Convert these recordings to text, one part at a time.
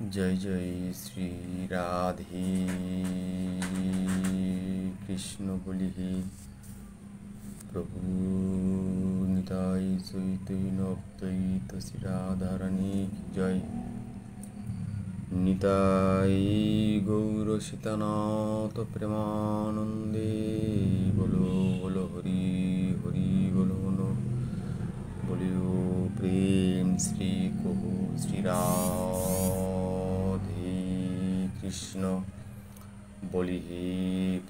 जय जय श्री राधे कृष्ण बोली प्रभु निताय चैतन्य अद्वैत श्री राधा रानी की जय। निताय गौर सीतानाथ प्रेमानंदे बोलो बोलो हरि हरि बोलो बोलियो प्रेम श्री कहो श्री राधे कृष्ण बोली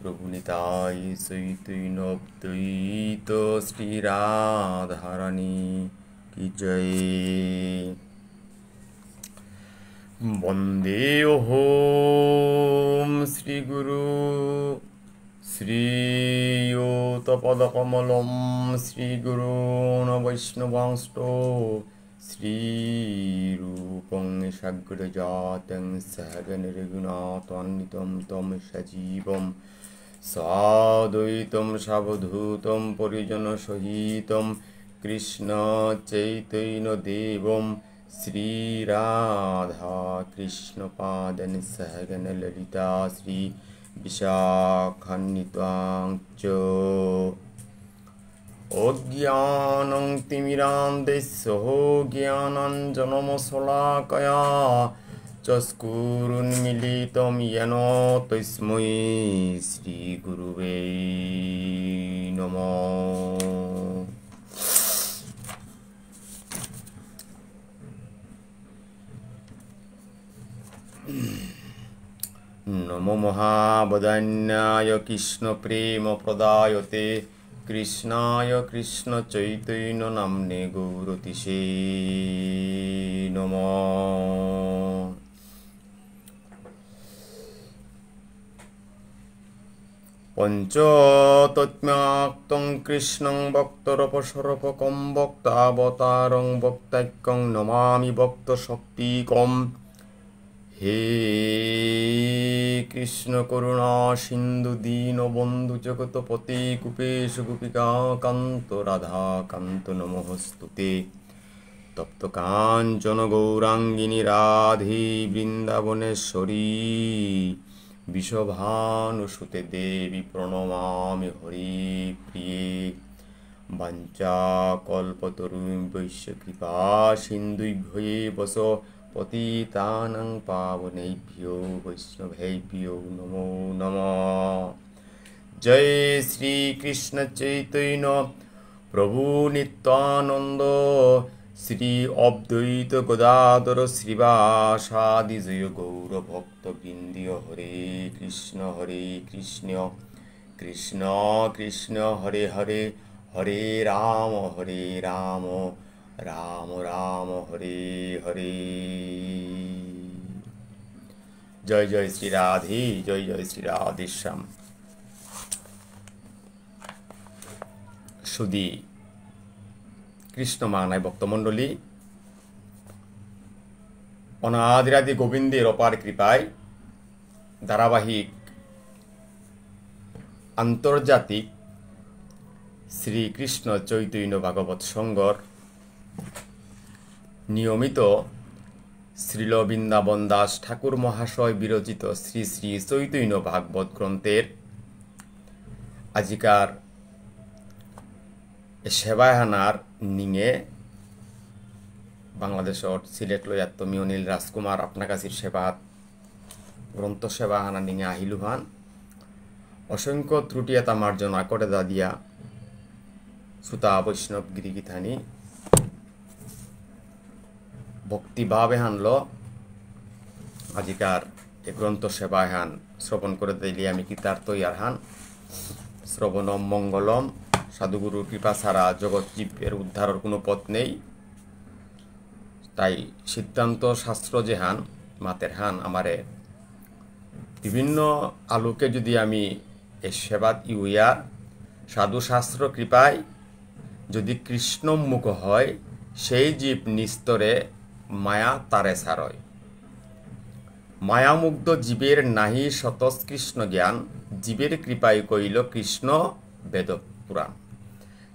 प्रभु निताय चैतन्य अद्वैत श्री राधा रानी की जय। वंदे ओम श्री गुरु श्रीयुतपदकमलं श्रीगुरून् वैष्णवांश्च श्रीरूपं साग्रजातं सहगण रघुनाथान्वितं तं सजीवं साद्वैतं सावधूतं परिजनसहितं कृष्ण चैतन्यदेवं श्रीराधा कृष्णपादं सहगण ललिता श्री विशाखान्वितांश्च अज्ञानं तिमिरान्धस्य ज्ञानाञ्जनशलाकया चक्षुरुन्मीलितं येन तस्मै श्रीगुरुवे नमः। नमो महावदान्याय कृष्ण प्रेम प्रदायते कृष्णाय कृष्ण चैतन्य नाम्ने गौरतिसे नमः। पंचतत्त्वात्मकं कृष्णं भक्तरपसरपकं भक्तावतारं भक्तैक्यं नमामि भक्तशक्तिकम्। हे कृष्ण करुणा सिंधु दीनबंधु जगतपते कुपेश गोपिका कांत राधा कांत नमोस्तुते। तप्त कांचन गौरांगिनी राधे वृंदावनेश्वरी विश्वभानुसुते देवी प्रणमामि हरि प्रिये। वाञ्छाकल्पतरुभ्यश्च कृपा सिन्धुभ्यैव च पतितानां पावनेभ्यो वैष्णवेभ्यो नमो नमः। जय श्री कृष्ण चैतन्य प्रभु नित्यानंद श्री अद्वैत गदाधर श्रीवासादि जय गौर भक्त वृंदिय हरे कृष्ण कृष्ण कृष्ण हरे हरे हरे राम राम राम हरे हरे। जय जय श्री राधे जय जय श्री राधे श्याम। सुधी कृष्ण मानाय भक्तमंडली अनादिरादि गोविंदेर अपार कृपाय धाराबाहिक आंतर्जातिक श्री कृष्ण चैतन्य भागवत संघर नियमित श्रील बृंदावन दास ठाकुर महाशय विरचित श्री श्री चैतन्य भागवत ग्रंथेर आजिकार सेवाहानार निंगे बांग्लादेशर सिलेट लयात्त मियनिल राजकुमार आपनाकाशिर सेवात ग्रंथ सेवाहाना निंगे आहिलुहान असंख्य त्रुटियाता मार्जना करे दादिया सुता वैष्णव गिरिगिथानी भक्ति भावे हानलो आजिकार ए ग्रंथ सेवाय हान श्रवण करे दिले आमी कृतार्थ यारहान। श्रवणम मंगलम साधुगुरुर कृपा छाड़ा जगत जीवेर उद्धारेर कोनो पथ नेই ताई सिद्धांत शास्त्र जे हान मातेर हान आमारे विभिन्न आलोके यदि आमी ए सेवात इउयार साधु शास्त्र कृपाय यदि कृष्णोन्मुख हय सेई जीव निस्तरे माया तारे छाड़य। मायामुग्ध जीवेर नाহি सतस्कृष्ण ज्ञान जीवेर कृपाय कइल कृष्ण वेद पुराण।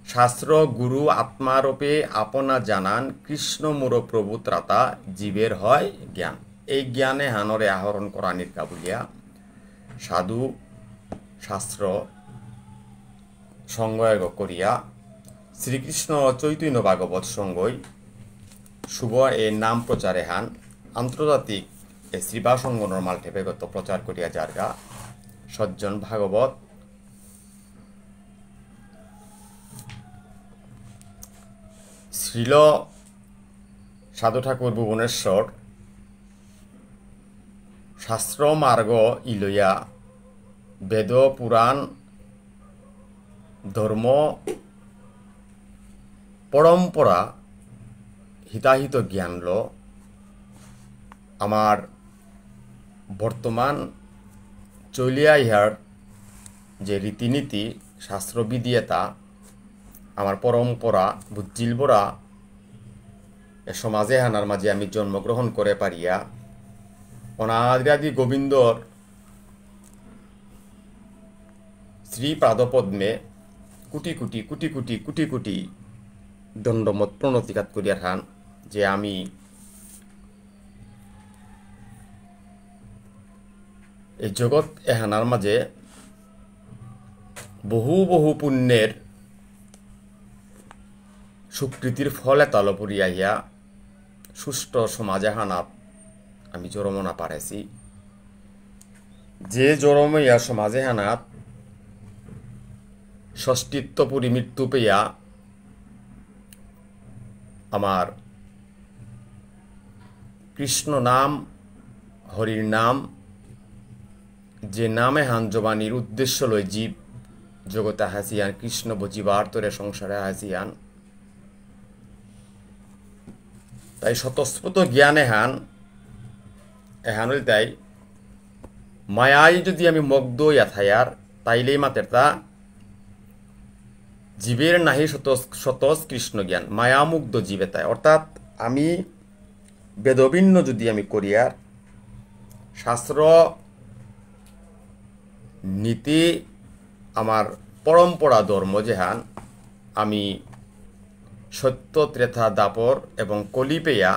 शास्त्र गुरु आत्मारूपे आपना जानान कृष्ण मोर प्रभु त्राता जीवेर हय ज्ञान। এই জ্ঞানে হানরে আহরণ করা নির্কা বলিয়া সাধু শাস্ত্র সংগ্রহ করিয়া শ্রীকৃষ্ণ চৈতন্য ভাগবত সঙ্গই শুভ এ নাম প্রচারে হান আন্তর্জাতিক এ শ্রীবাসঙ্গ নর্মাল টেপেগত প্রচার করিয়া যারগা সজ্জন ভাগবত শ্রীল সাধু ঠাকুর ভুবনেশ্বর শাস্ত্র মার্গ ইলইয়া বেদ পুরাণ ধর্ম পরম্পরা হিতাহিত জ্ঞান ল আমার বর্তমান চলিয়া ইহার যে রীতিনীতি শাস্ত্রবিধিয়েতা আমার পরম্পরা বুঝিলবরা এ সমাজে হানার মাঝে আমি জন্মগ্রহণ করে পারিয়া অনাদি গোবিন্দর শ্রী পাদপদ্মে কোটি কোটি কোটি কোটি কোটি কোটি দণ্ডমত প্রণতিঘাত করিয়া খান যে আমি এই জগৎ এহানার মাঝে বহু বহু পুণ্যের সুকৃতির ফলে তালপুরি আইয়া সুষ্ঠ সমাজে হানাত আমি জরমনা পারেছি যে জরমইয়া সমাজে হানাত ষষ্ঠিত্বপুরী মৃত্যু পেয়া আমার কৃষ্ণ নাম হরির নাম যে নামে হান জবানির উদ্দেশ্য লয় জীব জগতে হাসিয়ান কৃষ্ণ বুঝিবার তোরে সংসারে হাসিয়ান তাই স্বতঃস্ফূর্ত জ্ঞানে হান এহান তাই মায়াই যদি আমি মগ্ধ ইয়াথায়ার তাইলেই মাতের তা জীবের নাহি স্বতঃ কৃষ্ণ জ্ঞান মায়ামুগ্ধ জীবে তাই অর্থাৎ আমি বেদভিন্ন যদি আমি করিয়ার শাস্ত্র নীতি আমার পরম্পরা ধর্ম যেহান আমি সত্য ত্রেতা দাপর এবং কলি পেয়া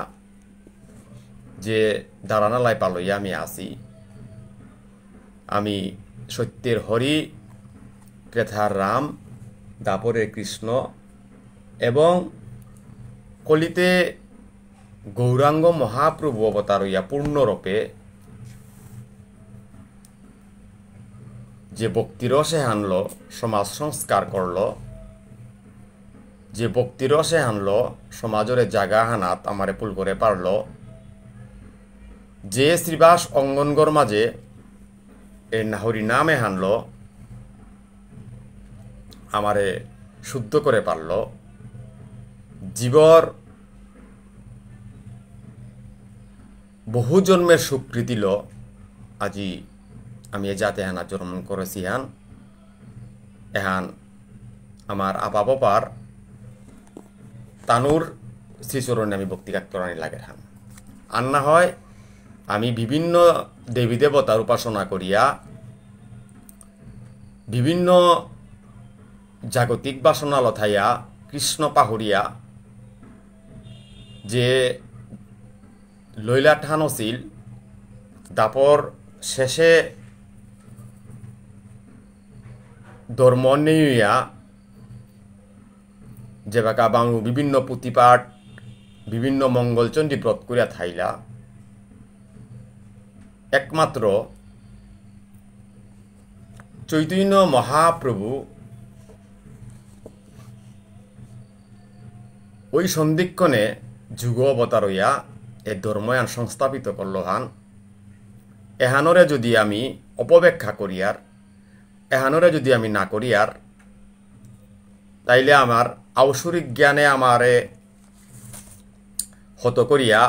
যে দাঁড়ানালায় পালইয়া আমি আসি আমি সত্যের হরি ত্রেতার রাম দাপরের কৃষ্ণ এবং কলিতে গৌরাঙ্গ মহাপ্রভু অবতার হইয়া পূর্ণরূপে যে ভক্তিরসে আনল সমাজ সংস্কার করল যে ভক্তিরসে আনল সমাজরে জাগা হানাত আমারে পুল করে পারল যে শ্রীবাস অঙ্গনগর মাঝে এর হরি নামে হানল আমারে শুদ্ধ করে পারল জীবর বহু জন্মের স্বীকৃতি ল আজি আমি এ জাতে হানা জন্ম করেছি হান এহান আমার আপা বাপার তানুর শ্রীচরণে আমি ভক্তিঘাত করানি লাগে হান আর না হয় আমি বিভিন্ন দেবী দেবতার উপাসনা করিয়া বিভিন্ন জাগতিক বাসনা লথাইয়া কৃষ্ণ পাহরিয়া যে লৈলা ঠান আছিল দাপর শেষে ধর্ম নেইয়া যে বাকা বাঙু বিভিন্ন পুঁথিপাঠ বিভিন্ন মঙ্গলচণ্ডী ব্রত করিয়া থাইলা একমাত্র চৈতন্য মহাপ্রভু ওই সন্ধিক্ষণে যুগ অবতার হইয়া এ ধর্ময়ান সংস্থাপিত করল হান এহানরে যদি আমি অপব্যাখ্যা করিয়ার এহানরে যদি আমি না করিয়ার তাইলে আমার আবসরিক জ্ঞানে আমারে হত করিয়া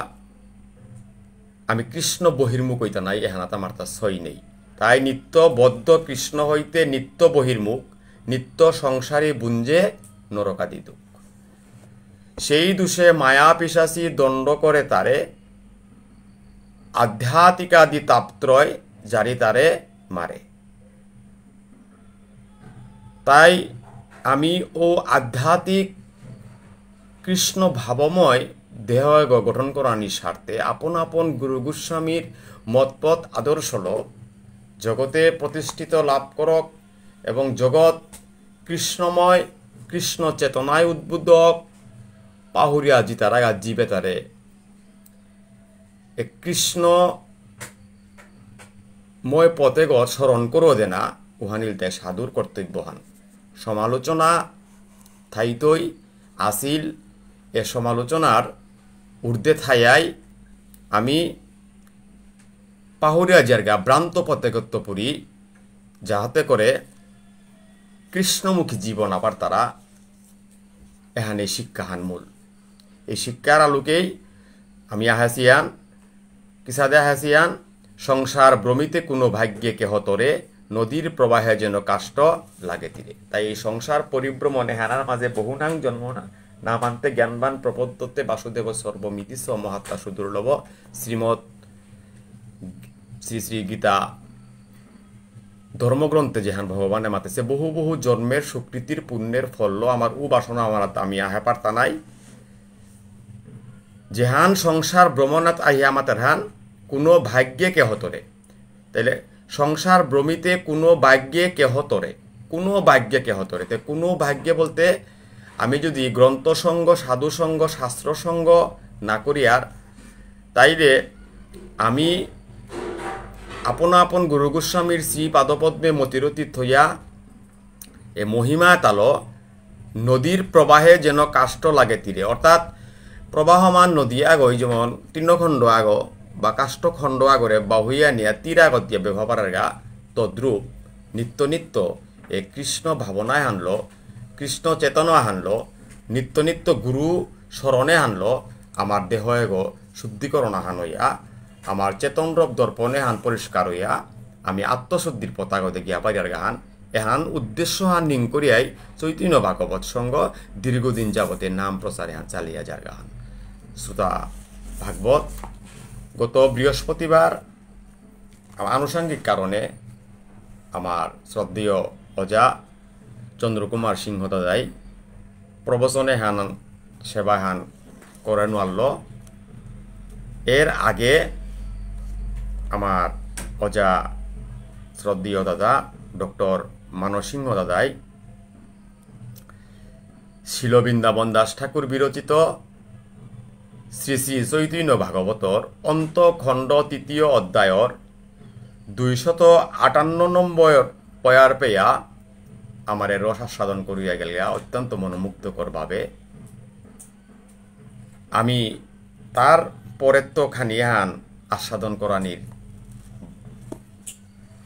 আমি কৃষ্ণ বহির্মুখ হইতে নাই এহানাত আমার তা সই নেই তাই নিত্য বদ্ধ কৃষ্ণ হইতে নিত্য বহির্মুখ নিত্য সংসারী বুঞ্জে নরকাদি দুঃখ সেই দোষে মায়া পিশাচি দণ্ড করে তারে আধ্যাত্মিকাদি তাপত্রয় জারি তারে মারে তাই আমি ও আধ্যাত্মিক কৃষ্ণ ভাবময় দেহ গঠন করানির স্বার্থে আপন আপন গুরু গোস্বামীর মতপথ আদর্শ জগতে প্রতিষ্ঠিত লাভ করক এবং জগৎ কৃষ্ণময় কৃষ্ণ চেতনায় উদ্বুদ্ধক পাহুরিয়া জিতারা জীবে তারে কৃষ্ণময় পথে স্মরণ করো দেনা উহানিলতে সাধুর কর্তব্যহান সমালোচনা থাইতই আসিল এ সমালোচনার ঊর্ধ্বে থাইয়াই আমি পাহুরিয়া জায়গা ভ্রান্ত পথে পুরি যাহাতে করে কৃষ্ণমুখী জীবন আবার তারা এখানে শিক্ষাহান মূল এই শিক্ষার আলোকেই আমি আহাসিয়ান কিসাদে আহাসিয়ান সংসার ভ্রমিতে কোনো ভাগ্যে কেহ তরে নদীর প্রবাহে যেন কাষ্ট লাগে তীরে। তাই এই সংসার পরিভ্রমণে হেনার মাঝে বহুনাং জন্ম না মানতে জ্ঞানবান প্রপদ্যতে বাসুদেব সর্বমিতিস মহাত্মা সুদুর্লভ শ্রীমৎ শ্রী শ্রী গীতা ধর্মগ্রন্থে যেহান ভগবানে মাতেছে বহু বহু জন্মের সুকৃতির পুণ্যের ফল আমার বাসনা আমার আমি আহে পারতা নাই যেহান সংসার ভ্রমণাত আহিয়া মাতার হান কোনো ভাগ্যে কেহ তরে। তাইলে সংসার ভ্রমিতে কোনো ভাগ্যে কেহ তরে কোনো ভাগ্যে কেহ তরে তো কোনো ভাগ্যে বলতে আমি যদি গ্রন্থসঙ্গ সাধুসঙ্গ শাস্ত্রসঙ্গ না করি আর তাইলে আমি আপনা আপন গুরু গোস্বামীর শ্রী পাদপদ্মে মতিরতীত হইয়া এ মহিমা তালো নদীর প্রবাহে যেন কাষ্ট লাগে তীরে অর্থাৎ প্রবাহমান নদী আগই যেমন তৃণখণ্ড আগ বা কাষ্ঠখণ্ড আগরে বাহুইয়া নিয়া তীর আগত দিয়ে ব্যবহার গা তদ্রূপ নিত্য নিত্য এ কৃষ্ণ ভাবনায় আনলো কৃষ্ণ চেতনায় আনলো নিত্য নিত্য গুরু স্মরণে আনলো আমার দেহ এগো শুদ্ধিকরণ আহান হইয়া আমার চেতনরূপ দর্পণে হান পরিষ্কার হইয়া আমি আত্মশুদ্ধির পতাকা গিয়া পাইয়ার গান এহান উদ্দেশ্য হান নিং করিয়াই চৈতন্য ভাগবত সঙ্গ দীর্ঘদিন যাবতে নাম প্রচারে হান চালিয়া যার গান। শ্রোতা ভাগবত গত বৃহস্পতিবার আনুষঙ্গিক কারণে আমার শ্রদ্ধেয় অজা চন্দ্রকুমার সিংহ দাদাই প্রবচনে হান সেবা হান করেন আনল। এর আগে আমার অজা শ্রদ্ধেয় দাদা ডক্টর মানসিংহ দাদাই শিল বৃন্দাবন দাস ঠাকুর বিরচিত শ্রী শ্রী চৈতন্য ভাগবতর অন্তখণ্ড ৩য় অধ্যায়র ২৫৮ নম্বর পয়ার পেয়া আমারে রস আস্বাদন করিয়া গেলিয়া অত্যন্ত মনোমুগ্ধকর ভাবে আমি তার পরের তো খানিয়ান আস্বাদন করানির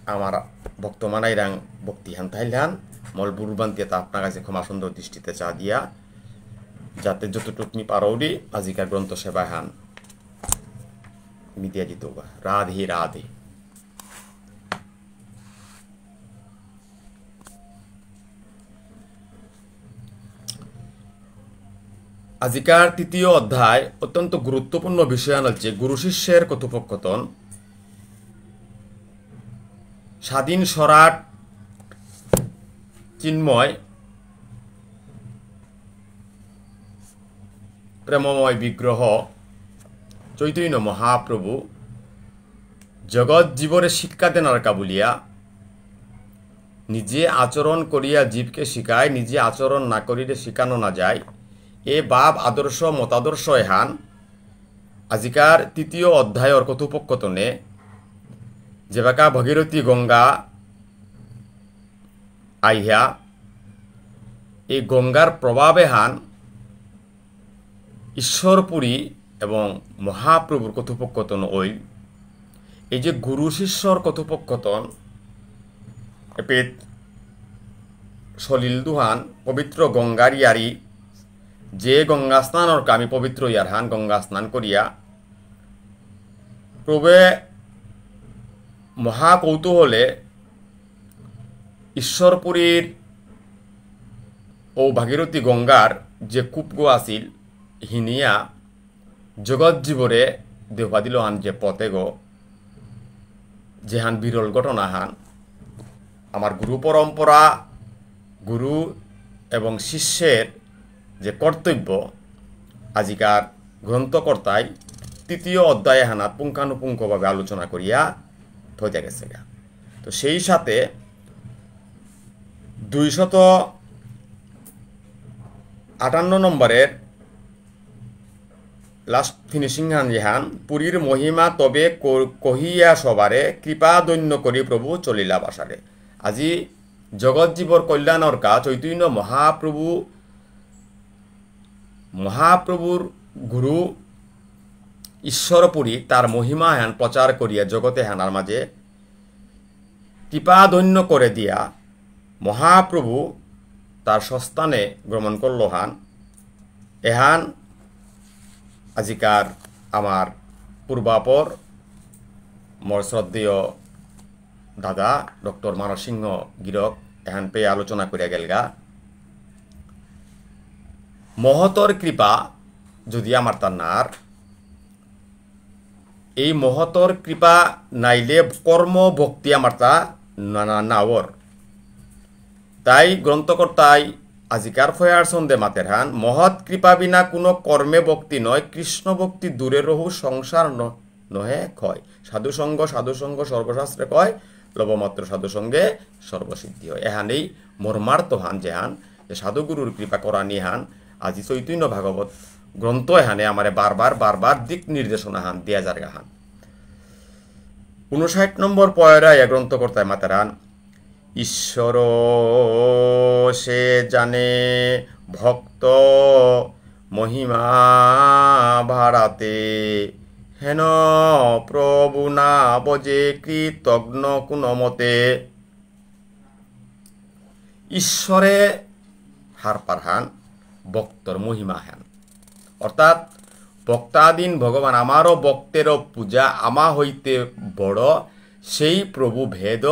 আমার ভক্তমানাইরাং ভক্তিহান তাইলান মল বুরবান্তিয়া তা আপনার কাছে ক্ষমা সুন্দর দৃষ্টিতে চা দিয়া যাতে যতটুকনি পারৌরি আজিকার গ্রন্থ সেবা হান মিদিয়া দিত রাধে রাধে। আজিকার ৩য় অধ্যায় অত্যন্ত গুরুত্বপূর্ণ বিষয় আনছে গুরু শিষ্যের কথোপকথন। স্বাধীন সরাট চিন্ময় প্রেমময় বিগ্রহ চৈতন্য মহাপ্রভু জগৎ জীবরে শিক্ষা দেনার কাবুলিয়া নিজে আচরণ করিয়া জীবকে শিখায় নিজে আচরণ না করিলে শিখানো না যায় এ ভাব আদর্শ মতাদর্শ এহান আজিকার ৩য় অধ্যায়র কথোপকথনে যেবাকা ভগীরথী গঙ্গা আইহা এই গঙ্গার প্রভাবে হান ঈশ্বরপুরী এবং মহাপ্রভুর কথোপকথন ওই এই যে গুরু শিষ্যর কথোপকথন এপেত সলিল দুহান পবিত্র গঙ্গার ইয়ারি যে গঙ্গা স্নানর আমি পবিত্র ইয়ারহান গঙ্গা স্নান করিয়া প্রভে মহাকৌতূহলে ঈশ্বরপুরীর ও ভাগীরথী গঙ্গার যে কূপগো আছিল হিনিয়া জগৎ জীবরে দেওয়া দিল হান যে পথে গো যেহান বিরল ঘটনা হান আমার গুরু পরম্পরা গুরু এবং শিষ্যের যে কর্তব্য আজিকার গ্রন্থকর্তায় 3য় অধ্যায়ে হানাত পুঙ্খানুপুঙ্খভাবে আলোচনা করিয়া থইতে গেছে। তো সেই সাথে 258 নম্বরের লাস্ট ফিনিশিং হান যেহান পুরীর মহিমা তবে কহিয়া সবারে কৃপা দৈন্য করি প্রভু চলিলা বাসারে। আজি জগৎ জীবর কল্যাণর কাজ চৈতন্য মহাপ্রভুর গুরু ঈশ্বরপুরী তার মহিমা হান প্রচার করিয়া জগতে হানার মাঝে কৃপা দৈন্য করে দিয়া মহাপ্রভু তার সস্থানে গ্রমণ করল হান। এহান আজিকার আমার পূর্বাপর মোর শ্রদ্ধেয় দাদা ডক্টর মানসিংহ গিরক এহান পেয়ে আলোচনা করিয়া গেলগা। মহতর কৃপা যদি আমার তার নার, এই মহতর কৃপা নাইলে কর্ম ভক্তি আমার তা নাওর। তাই গ্রন্থকর্তায় আজিকার ফয়ার সন্ধে মাতের হান মহৎ কৃপা বিনা কোনো কর্মে ভক্তি নয়, কৃষ্ণ ভক্তি দূরে রহু সংসার নহে ক্ষয়। সাধুসঙ্গ সর্বশাস্ত্রে কয়, লবমাত্র সাধুসঙ্গে সর্বসিদ্ধি হয়। এহানেই মর্মার্থ হান যেহান যে সাধুগুরুর কৃপা করা নিয়ে হান আজি চৈতন্য ভাগবত গ্রন্থ এহানে আমারে বারবার দিক নির্দেশনা হান দিয়া জায়গা হান। 59 নম্বর পয়রায় গ্রন্থকর্তায় মাতার হান ঈশ্বর সে জানে ভক্ত মহিমা ভাড়াতে হেন প্রভু না বজে কৃতজ্ঞ কুনমতে। ঈশ্বরে হার পারহান ভক্তর মহিমা হেন, অর্থাৎ ভক্তাধীন ভগবান আমারও ভক্তেরও পূজা আমা হইতে বড়, সেই প্রভু ভেদ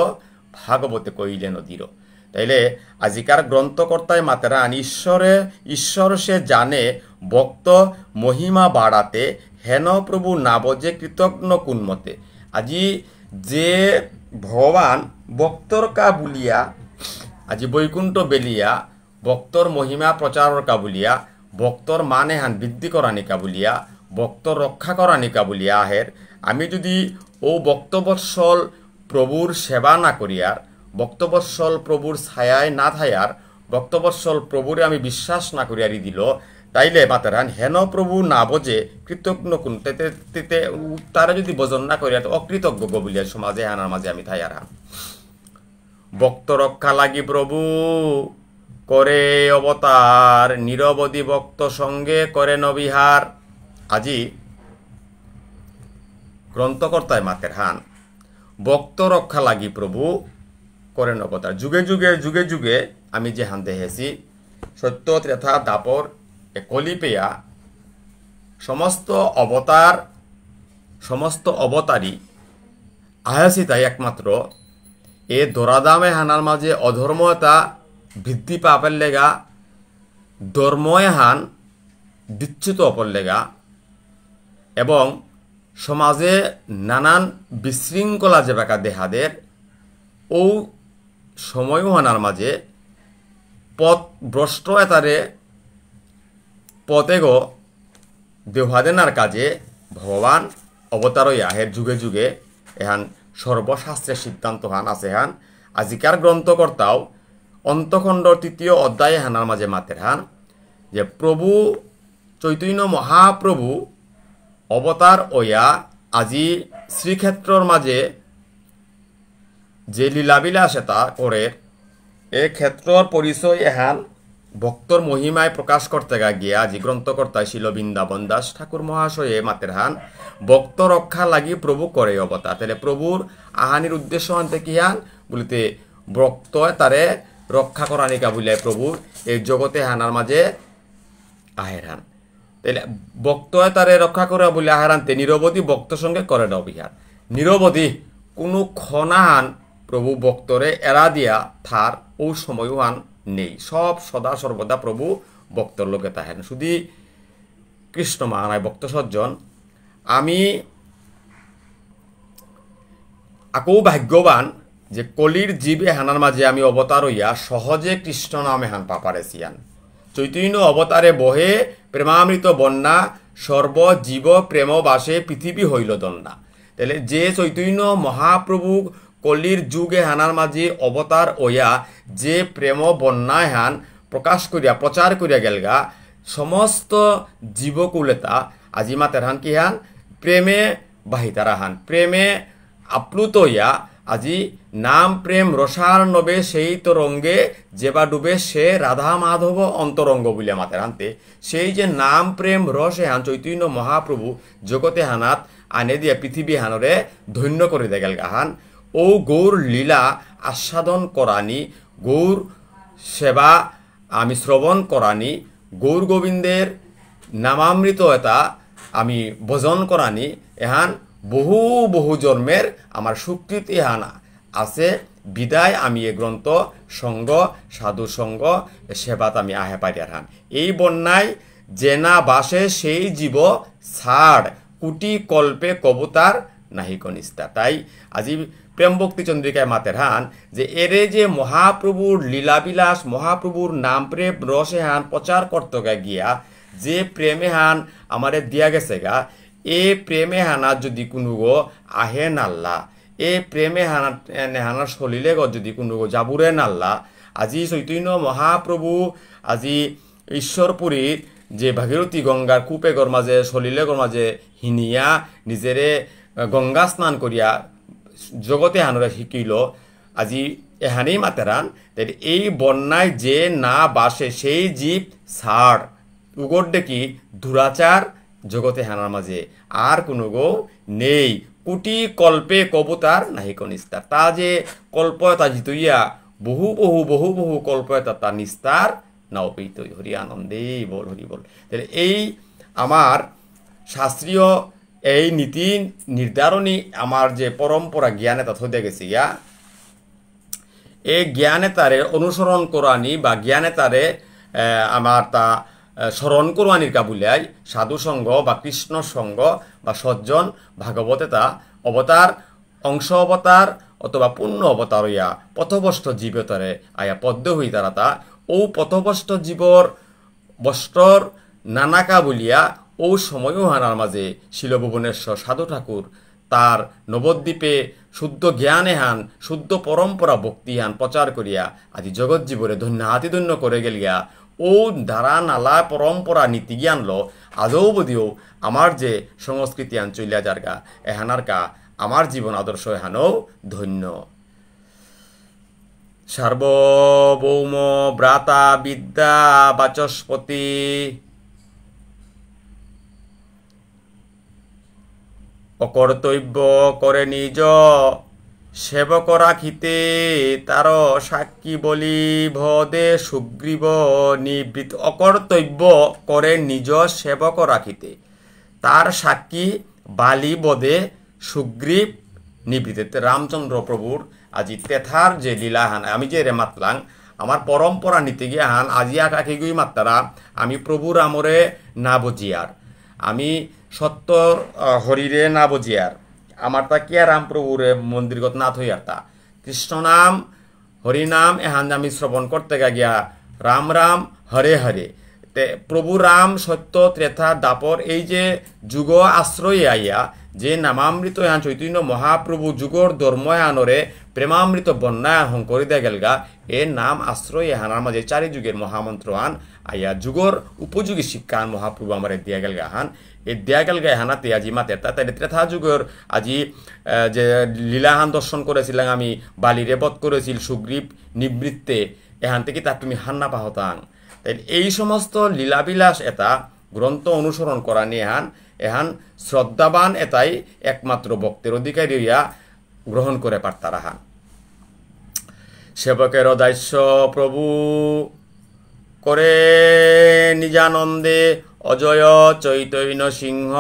ভাগবতে কইলে নদীর। তাইলে আজিকার গ্রন্থকর্তায় মাতেরান ঈশ্বর সে জানে ভক্ত মহিমা বাড়াতে হেন প্রভু না বজে কৃতজ্ঞ কুন্মতে। আজি যে ভগবান ভক্তর কা বুলিয়া আজি বৈকুণ্ঠ বেলিয়া ভক্তর মহিমা প্রচারর কা বুলিয়া ভক্তর মানে হান বৃদ্ধি করা নিকা বলিয়া ভক্তর রক্ষা করা নিকা বলিয়া আহের, আমি যদি ও ভক্তবৎসল প্রভুর সেবা না করিয়ার, ভক্তবৎসল প্রভুর ছায়ায় না থায়ার, ভক্তবৎসল প্রভুরে আমি বিশ্বাস না করিয়ারি দিল, তাইলে মাতারান হেন প্রভু না বোঝে কৃতজ্ঞ কোন তারা যদি ভোজন না করিয়া অকৃতজ্ঞ বলিয়া সমাজে হানার মাঝে আমি থায়ার হান। ভক্ত রক্ষা লাগি প্রভু করে অবতার, নিরবধি ভক্ত সঙ্গে করে নবিহার। আজি গ্রন্থকর্তায় মাতের হান ভক্ত রক্ষা লাগি প্রভু করেন অবতার। যুগে যুগে আমি যে হান দেখেছি সত্য ত্রেতা দাপর কলিপেয়া সমস্ত অবতারই আয়াসি তাই একমাত্র এ দরাদামে হানার মাঝে অধর্মতা বৃদ্ধি পাপের লেগা, ধর্ময় হান বিচ্যুত অপর লেগা এবং সমাজে নানান বিশৃঙ্খলা যে বাঁকা দেহাদের ও সময়ও হানার মাঝে পথ ভ্রষ্ট এতারে পথেগ দেহাদেনার কাজে ভগবান অবতারই আহের যুগে এহান সর্বশাস্ত্রের সিদ্ধান্ত হান আছে হান। আজিকার গ্রন্থকর্তাও অন্তখণ্ড 3য় অধ্যায়ে হানার মাঝে মাতের হান যে প্রভু চৈতন্য মহাপ্রভু অবতার ওয়া আজি শ্রীক্ষেত্রর মাঝে যে লীলাবিলাস এটা করে এ ক্ষেত্রর পরিচয় এহান ভক্তর মহিমায় প্রকাশ করতে গিয়া আজি গ্রন্থকর্তায় ছিল বৃন্দাবন দাস ঠাকুর মহাশয়ে মাতের হান ভক্ত রক্ষা লাগি প্রভু করে অবতার। তাহলে প্রভুর আহানির উদ্দেশ্য আনতে কি হান বলিতে ভক্ত তারে রক্ষা করা নিকা বলে প্রভুর এই জগতে হানার মাঝে আহের হান। তাহলে ভক্ত তারে রক্ষা করা বলে আহার আনতে নিরবধি ভক্ত সঙ্গে করে না অভিহার। নিরবধি কোনো ক্ষণাহান প্রভু ভক্তরে এরা দিয়া থার ও সময়ও হান নেই, সব সদা সর্বদা প্রভু ভক্তর লোকে তাহেন। শুধু কৃষ্ণ মানায় ভক্ত সজ্জন আমি আকৌ ভাগ্যবান যে কলির জীবে হানার মাঝে আমি অবতার হইয়া সহজে কৃষ্ণ নামে হান পাপারে সিয়ান। চৈতন্য অবতারে বহে প্রেমামৃত বন্যা সর্বজীব প্রেমবাসে পৃথিবী হইল দন্না। তাহলে যে চৈতন্য মহাপ্রভু কলির যুগে হানার মাঝে অবতার হইয়া যে প্রেম বন্যায় হান প্রকাশ করিয়া প্রচার করিয়া গেলগা, সমস্ত জীবকুলেতা আজি মাতের হান কি হান প্রেমে বাহিতারা হান, প্রেমে আপ্লুত হইয়া আজি নাম প্রেম রসার নবে সেই তরঙ্গে যেবা ডুবে সে রাধা মাধব অন্তরঙ্গ বলিয়া মাতের হানতে, সেই যে নাম প্রেম রসে হান চৈতন্য মহাপ্রভু জগতে হানাত আনে দিয়া পৃথিবী হানরে ধন্য করে দেগেল গাহান। ও গৌর লীলা আস্বাদন করানি, গৌর সেবা আমি শ্রবণ করানি, গৌর গোবিন্দের নামামৃত এটা আমি ভজন করানি, এহান বহু বহু জন্মের আমার স্বীকৃতি হান আছে। বিদায় আমি এ গ্রন্থ সঙ্গ সাধু সঙ্গ সেবাত আমি আহে পারিয়ার হান। এই বন্যায় যে না বাসে সেই জীব ছাড়, কুটি কল্পে কবুতার নাহি কনিষ্ঠা। তাই আজি প্রেম ভক্তি চন্দ্রিকায় মাতের হান যে এরে যে মহাপ্রভুর লীলাবিলাস মহাপ্রভুর নাম প্রেম রসে হান প্রচার করতে গিয়া যে প্রেমে হান আমারে দিয়া গেছে গা, এ প্রেমে হানা যদি কোনো গো আহে নাল্লা, এ প্রেমে হানার চলিলে গো যদি কোনো গো যাবুরে নাল্লা। আজি চৈতন্য মহাপ্রভু আজি ঈশ্বরপুরীর যে ভাগীরথী গঙ্গার কূপেগর মাঝে চলিলেগর মাঝে হিনিয়া নিজেরে গঙ্গা স্নান করিয়া জগতে হানরে শিকিল, আজি এহানেই মাতেরান। এই বন্যায় যে না বাসে সেই জীব ছাড়, উগর দেখি দুরাচার জগতে হানার মাঝে আর কোনো গো নেই, কুটি কল্পে কবুতার নাহি কনিস্তার। তা যে কল্পতা জিতুইয়া বহু বহু বহু বহু কল্পতা তা নিস্তার নাও পেত। হরি আনন্দে বল হরি বল। তাহলে এই আমার শাস্ত্রীয় এই নীতি নির্ধারণী আমার যে পরম্পরা জ্ঞানে তা থইতে গেছি গিয়া, এই জ্ঞানে তারে অনুসরণ করানি বা জ্ঞানে তারে আমার তা স্মরণ করওয়ানির কাবুলিয়ায় সাধু সঙ্গ বা কৃষ্ণ সঙ্গ বা সজ্জন ভাগবতে তা অবতার অংশ অবতার অথবা পূর্ণ অবতার হইয়া পথভ্রষ্ট জীবতারে আয়া পদ্ম হই তারা তা ও পথভ্রষ্ট জীবর বস্ত্রর নানাকা বলিয়া ও সময়ও হানার মাঝে শিলভুবনেশ্বর সাধু ঠাকুর তার নবদ্বীপে শুদ্ধ জ্ঞানে হান শুদ্ধ পরম্পরা ভক্তি হান প্রচার করিয়া আদি জগৎ জীবরে ধন্য হাতিধন্য করে গেলিয়া ও ধারা নালা পরম্পরা নীতি জ্ঞান লো আজও বদিও আমার যে সংস্কৃতি আন চলিয়া যারগা এহানার কা আমার জীবন আদর্শ এহানও ধন্য। সার্বভৌম ব্রাতা বিদ্যা বাচস্পতি অকর্তব্য করে নিজ সেবক রাখিতে, তার সাক্ষী বলি ভদে সুগ্রীব নিবৃত্ত। অকর্তব্য করে নিজ সেবক রাখিতে, তার সাক্ষী বালি বদে সুগ্রীব নিবৃত্তে। রামচন্দ্র প্রভুর আজি তেথার যে লীলা হান আমি যে রে মাতলাং আমার পরম্পরা নিতে গিয়ে হান আজিয়া কাকি গুই মাত্তারা আমি প্রভু রামরে না বুঝিয়ার, আমি সত্যর হরিরে না বুঝিয়ার, আমার তা কিয়া রামপ্রভুরে মন্দিরগত না থইয়ার তা কৃষ্ণ নাম হরিনাম এহান আমি শ্রবণ করতে গিয়া রাম রাম হরে হরে। তে প্রভু রাম সত্য ত্রেতা দাপর এই যে যুগ আশ্রয়ে আইয়া যে নামামৃত এহান চৈতন্য মহাপ্রভু যুগর ধর্ম এহানরে প্রেমামৃত বন্যায় হং করে দেয়া গেলগা, এ নাম আশ্রয় এহানার মাঝে চারি যুগের মহামন্ত্র হান আইয়া যুগর উপযোগী শিক্ষা মহাপ্রভু আমার দিয়া গেলগা হান। এই দেয়া গেলগা হানাতে আজি মাতে তাই ত্রেতা যুগের আজি যে লীলাহান দর্শন করেছিলাম আমি বালিরে বধ করেছিল সুগ্রীব নিবৃত্তে এহান থেকে তা তুমি হান্না পাহতাং। তাই এই সমস্ত লীলাবিলাস এটা গ্রন্থ অনুসরণ করা নিয়ে এহান শ্রদ্ধাবান এটাই একমাত্র ভক্তের অধিকারী হইয়া গ্রহণ করে পারতারা হান। সেবকের দাস্য প্রভু করে নিজানন্দে অজয় চৈতন্য সিংহ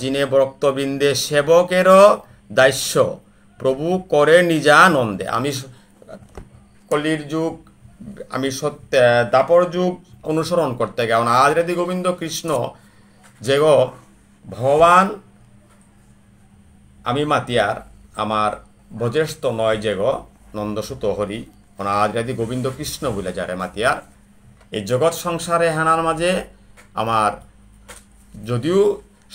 জিনে ভক্তবৃন্দে। সেবকের দাস্য প্রভু করে নিজানন্দে। আমি কলির যুগ আমি দাপর যুগ অনুসরণ করতে গেলাম আজ রাধি গোবিন্দ কৃষ্ণ যে গো ভগবান আমি মাতিয়ার আমার ভজেষ্ঠ নয় যে গো নন্দসুত হরি আজ রাধি গোবিন্দ কৃষ্ণ বলে যারে মাতিয়ার এই জগৎ সংসারে হানার মাঝে আমার যদিও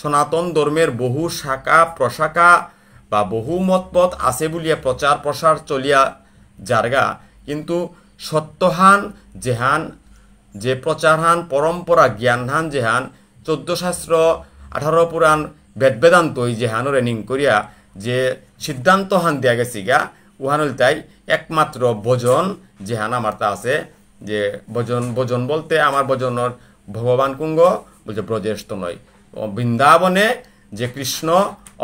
সনাতন ধর্মের বহু শাখা প্রশাখা বা বহু মতপথ আছে বলিয়া প্রচার প্রসার চলিয়া জারগা, কিন্তু সত্যহান যেহান যে প্রচারহান পরম্পরা জ্ঞানহান যেহান 14 শাস্ত্র 18 পুরাণ বেদ বেদান্ত এই যেহান রেনিং করিয়া যে সিদ্ধান্ত হান দিয়া গেছি গা উহান তাই একমাত্র ভজন যেহান আমার তা আছে, যে ভজন বলতে আমার ভজনের ভগবান কুঙ্গ বলছে ব্রজেষ্ঠ নয়, বৃন্দাবনে যে কৃষ্ণ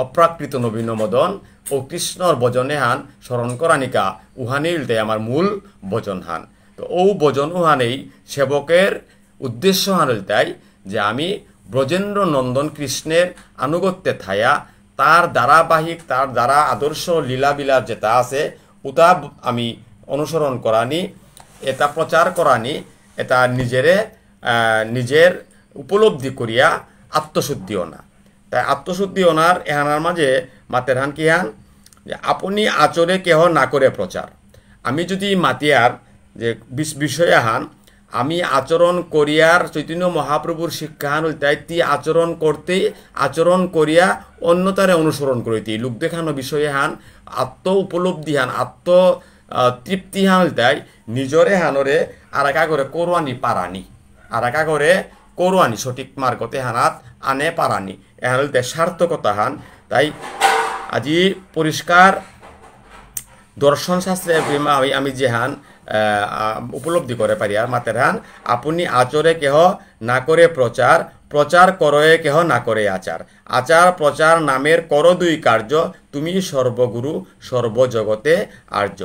অপ্রাকৃত নবীন মদন ও কৃষ্ণর ভজনে হান স্মরণ করানিকা উহানিলতে আমার মূল ভজন হান। তো ও ভজন উহানেই সেবকের উদ্দেশ্য হানল তাই যে আমি ব্রজেন্দ্র নন্দন কৃষ্ণের আনুগত্যে থায়া তার ধারাবাহিক তার দ্বারা আদর্শ লীলাবিলাপ যেটা আছে ওটা আমি অনুসরণ করানি, এটা প্রচার করানি, এটা নিজের উপলব্ধি করিয়া আত্মশুদ্ধি অনা। তাই আত্মশুদ্ধি অনার এহানার মাঝে মাতের হান কি হান যে আপনি আচরে কেহ না করে প্রচার। আমি যদি মাতিয়ার যে বিষয়ে হান আমি আচরণ করিয়ার চৈতন্য মহাপ্রভুর শিক্ষা হান তাই তি আচরণ করতেই আচরণ করিয়া অন্যতারে অনুসরণ করিতে লোক দেখানো বিষয়ে হান আত্ম উপলব্ধি হান আত্ম তৃপ্তি হান তাই নিজরে হানরে আর একা করে করোয়ানি পারানি, আর একা করে করোয়ানি সঠিক মার্গতে হানাত আনে পারানি এহানতে সার্থকতা হান। তাই আজি পরিষ্কার দর্শন শাস্ত্রে আমি যে হান উপলব্ধি করে পারি আর মাতের হান আপনি আচরে কেহ না করে প্রচার, প্রচার করয়ে কেহ না করে আচার, আচার প্রচার নামের কর দুই কার্য তুমি সর্বগুরু সর্বজগতে আর্য।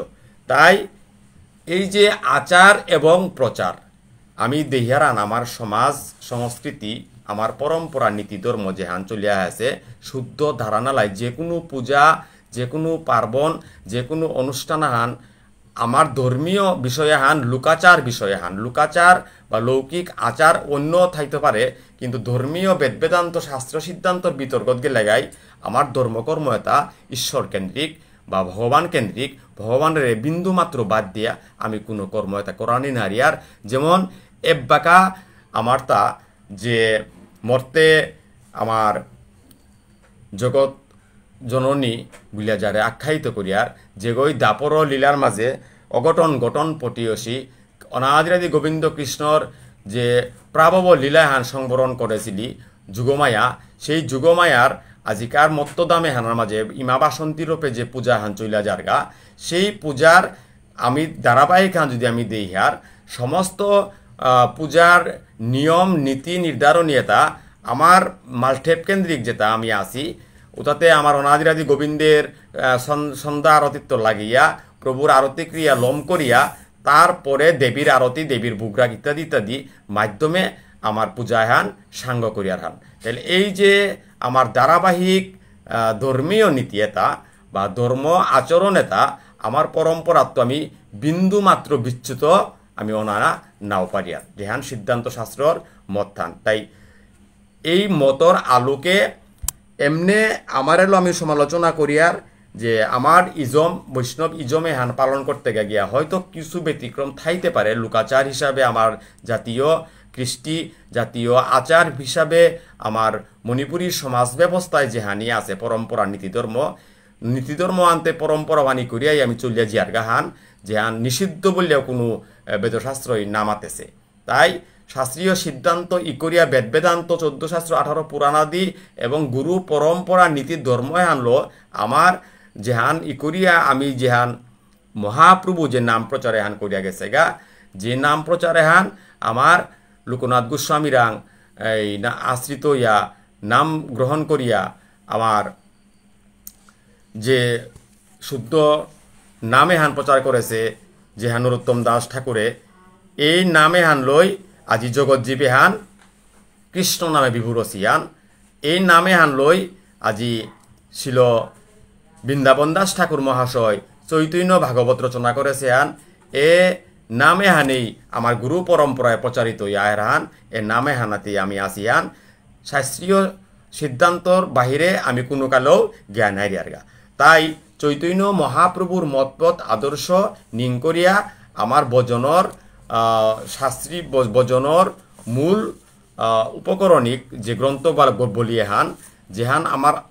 তাই এই যে আচার এবং প্রচার আমি দেহিয়ারান আমার সমাজ সংস্কৃতি আমার পরম্পরা নীতি ধর্ম যেহান চলিয়া আছে শুদ্ধ ধারণালায় যে কোনো পূজা যে কোনো পার্বণ যে কোনো অনুষ্ঠান হান আমার ধর্মীয় বিষয়ে হান লুকাচার বিষয়ে হান লুকাচার বা লৌকিক আচার অন্য থাকতে পারে, কিন্তু ধর্মীয় বেদবেদান্ত শাস্ত্র সিদ্ধান্তর বিতর্কত গেলে গাই আমার ধর্মকর্ম এটা ঈশ্বর কেন্দ্রিক বা ভগবান কেন্দ্রিক, ভগবানের বিন্দু মাত্র বাদ দিয়া আমি কোনো কর্ম এটা করানি নারী। আর যেমন এব্বাকা আমার তা যে মর্তে আমার জগৎ জননী বলিয়া যারে আখ্যায়িত করিয়ার যেগই দাপর লীলার মাঝে অঘটন ঘটন পটিয়সী অনাদিরাদি গোবিন্দ কৃষ্ণর যে প্রাবব লীলায় হান সংবরণ করেছিলি যুগমায়া, সেই যুগমায়ার আজিকার মত্তদামে হানার মাঝে ইমা বাসন্তী রূপে যে পূজা হান চইলা যারগা সেই পূজার আমি ধারাবাহিক হান যদি আমি দেই হার সমস্ত পূজার নিয়ম নীতি নির্ধারণীয়তা আমার মালঠেপ কেন্দ্রিক যেটা আমি আছি ওটাতে আমার অনাদিরাদি গোবিন্দের সন্ধ্যা আরতিত্ব লাগিয়া প্রভুর আরতি ক্রিয়া লম করিয়া তারপরে দেবীর আরতি দেবীর বুগরাগ ইত্যাদি ইত্যাদি মাধ্যমে আমার পূজা হান সাঙ্গ করিয়ার হান। তাহলে এই যে আমার ধারাবাহিক ধর্মীয় নীতি এটা বা ধর্ম আচরণ এটা আমার পরম্পরা তো আমি বিন্দু মাত্র বিচ্যুত আমি অনারা নাও পারিয়া যেহান সিদ্ধান্ত শাস্ত্রর মতান। তাই এই মতর আলোকে এমনে আমার এলো আমি সমালোচনা করিয়ার যে আমার ইজম বৈষ্ণব ইজমে হান পালন করতে গিয়া হয়তো কিছু ব্যতিক্রম থাইতে পারে, লোকাচার হিসাবে আমার জাতীয় কৃষ্টি জাতীয় আচার হিসাবে আমার মণিপুরী সমাজ ব্যবস্থায় যে হানি আছে পরম্পরা নীতিধর্ম আনতে পরম্পরা বাণী করিয়াই আমি চলিয়া জিয়ার গাহান যে হান নিষিদ্ধ বললেও কোনো বেদশাস্ত্রই নামাতেছে। তাই শাস্ত্রীয় সিদ্ধান্ত ইকরিয়া বেদ বেদান্ত 14 শাস্ত্র 18 পুরাণাদি এবং গুরু পরম্পরা নীতি ধর্ম আনলো আমার যেহান ইকরিয়া আমি যেহান মহাপ্রভু যে নাম প্রচারে হান করিয়া গেছে গা যে নাম প্রচারে হান আমার লোকনাথ গোস্বামী রাং এই আশ্রিত ইয়া নাম গ্রহণ করিয়া আমার যে শুদ্ধ নামে হান প্রচার করেছে যে হান নরোত্তম দাস ঠাকুরে এই নামে হান লই আজি জগৎজীবে হান কৃষ্ণ নামে বিভুরসিয়ান এই নামে হান লই আজি ছিল বৃন্দাবন দাস ঠাকুর মহাশয় চৈতন্য ভাগবত রচনা করেছে হান এ নামে হানেই আমার গুরু পরম্পরায় প্রচারিত ইয়ার হান এ নামে হানাতে আমি আসিয়ান শাস্ত্রীয় সিদ্ধান্তর বাহিরে আমি কোনো কালেও জ্ঞান হারিয়ারগা। তাই চৈতন্য মহাপ্রভুর মতপথ আদর্শ নিং করিয়া আমার ভজনর শাস্ত্রী ভজনর মূল উপকরণিক যে গ্রন্থ বলি এহান যেহান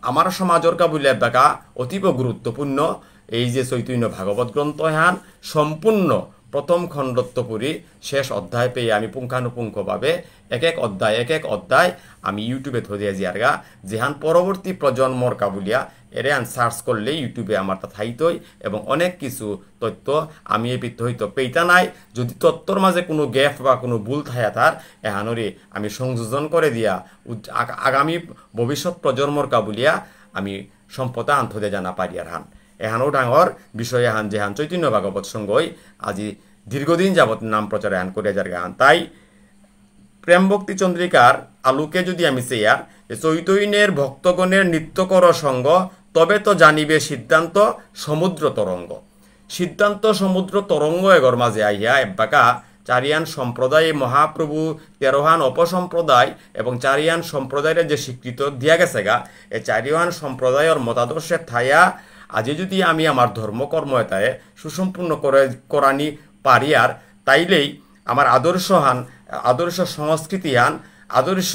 আমার সমাজর কাবুলিয়া বাকা অতীব গুরুত্বপূর্ণ এই যে চৈতন্য ভাগবত গ্রন্থ এহান সম্পূর্ণ প্রথম খণ্ডত্বপুরী শেষ অধ্যায় পেয়ে আমি পুঙ্খানুপুঙ্খভাবে এক এক অধ্যায় আমি ইউটিউবে ধরিয়া জিয়ারগা যেহান পরবর্তী প্রজন্মর কাবুলিয়া এরে সার্চ করলে ইউটিউবে আমার তা থাইতই এবং অনেক কিছু তথ্য আমি এই পিত্ত হইতো পেইতা নাই যদি তথ্যর মাঝে কোনো গ্যাপ বা কোনো ভুল থায়া তার এহানরে আমি সংযোজন করে দিয়া আগামী ভবিষ্যৎ প্রজন্মর কাবুলিয়া আমি সম্পদা আন্তদে জানা পারি আর হান এহানো ডাঙর বিষয় এহান যেহান চৈতন্য ভাগবত সঙ্গই আজি দীর্ঘদিন যাবত নাম প্রচার এহান করে যার গান তাই প্রেম ভক্তি চন্দ্রিকার আলোকে যদি আমি চেয়ার চৈতন্যের ভক্তগণের নিত্যকর সঙ্গ তবে তো জানিবে সিদ্ধান্ত সমুদ্র তরঙ্গ সিদ্ধান্ত সমুদ্র তরঙ্গ এগর মাঝে আইয়া এব্বাকা চারিয়ান সম্প্রদায় মহাপ্রভু তেরোহান অপসম্প্রদায় এবং চারিয়ান সম্প্রদায়ের যে স্বীকৃত দিয়া গেছে গা এই চারিয়ান সম্প্রদায়ের মতাদর্শের থাইয়া আজি যদি আমি আমার ধর্মকর্ম এটায় সুসম্পূর্ণ করানি পারি আর তাইলেই আমার আদর্শ সংস্কৃতি হান আদর্শ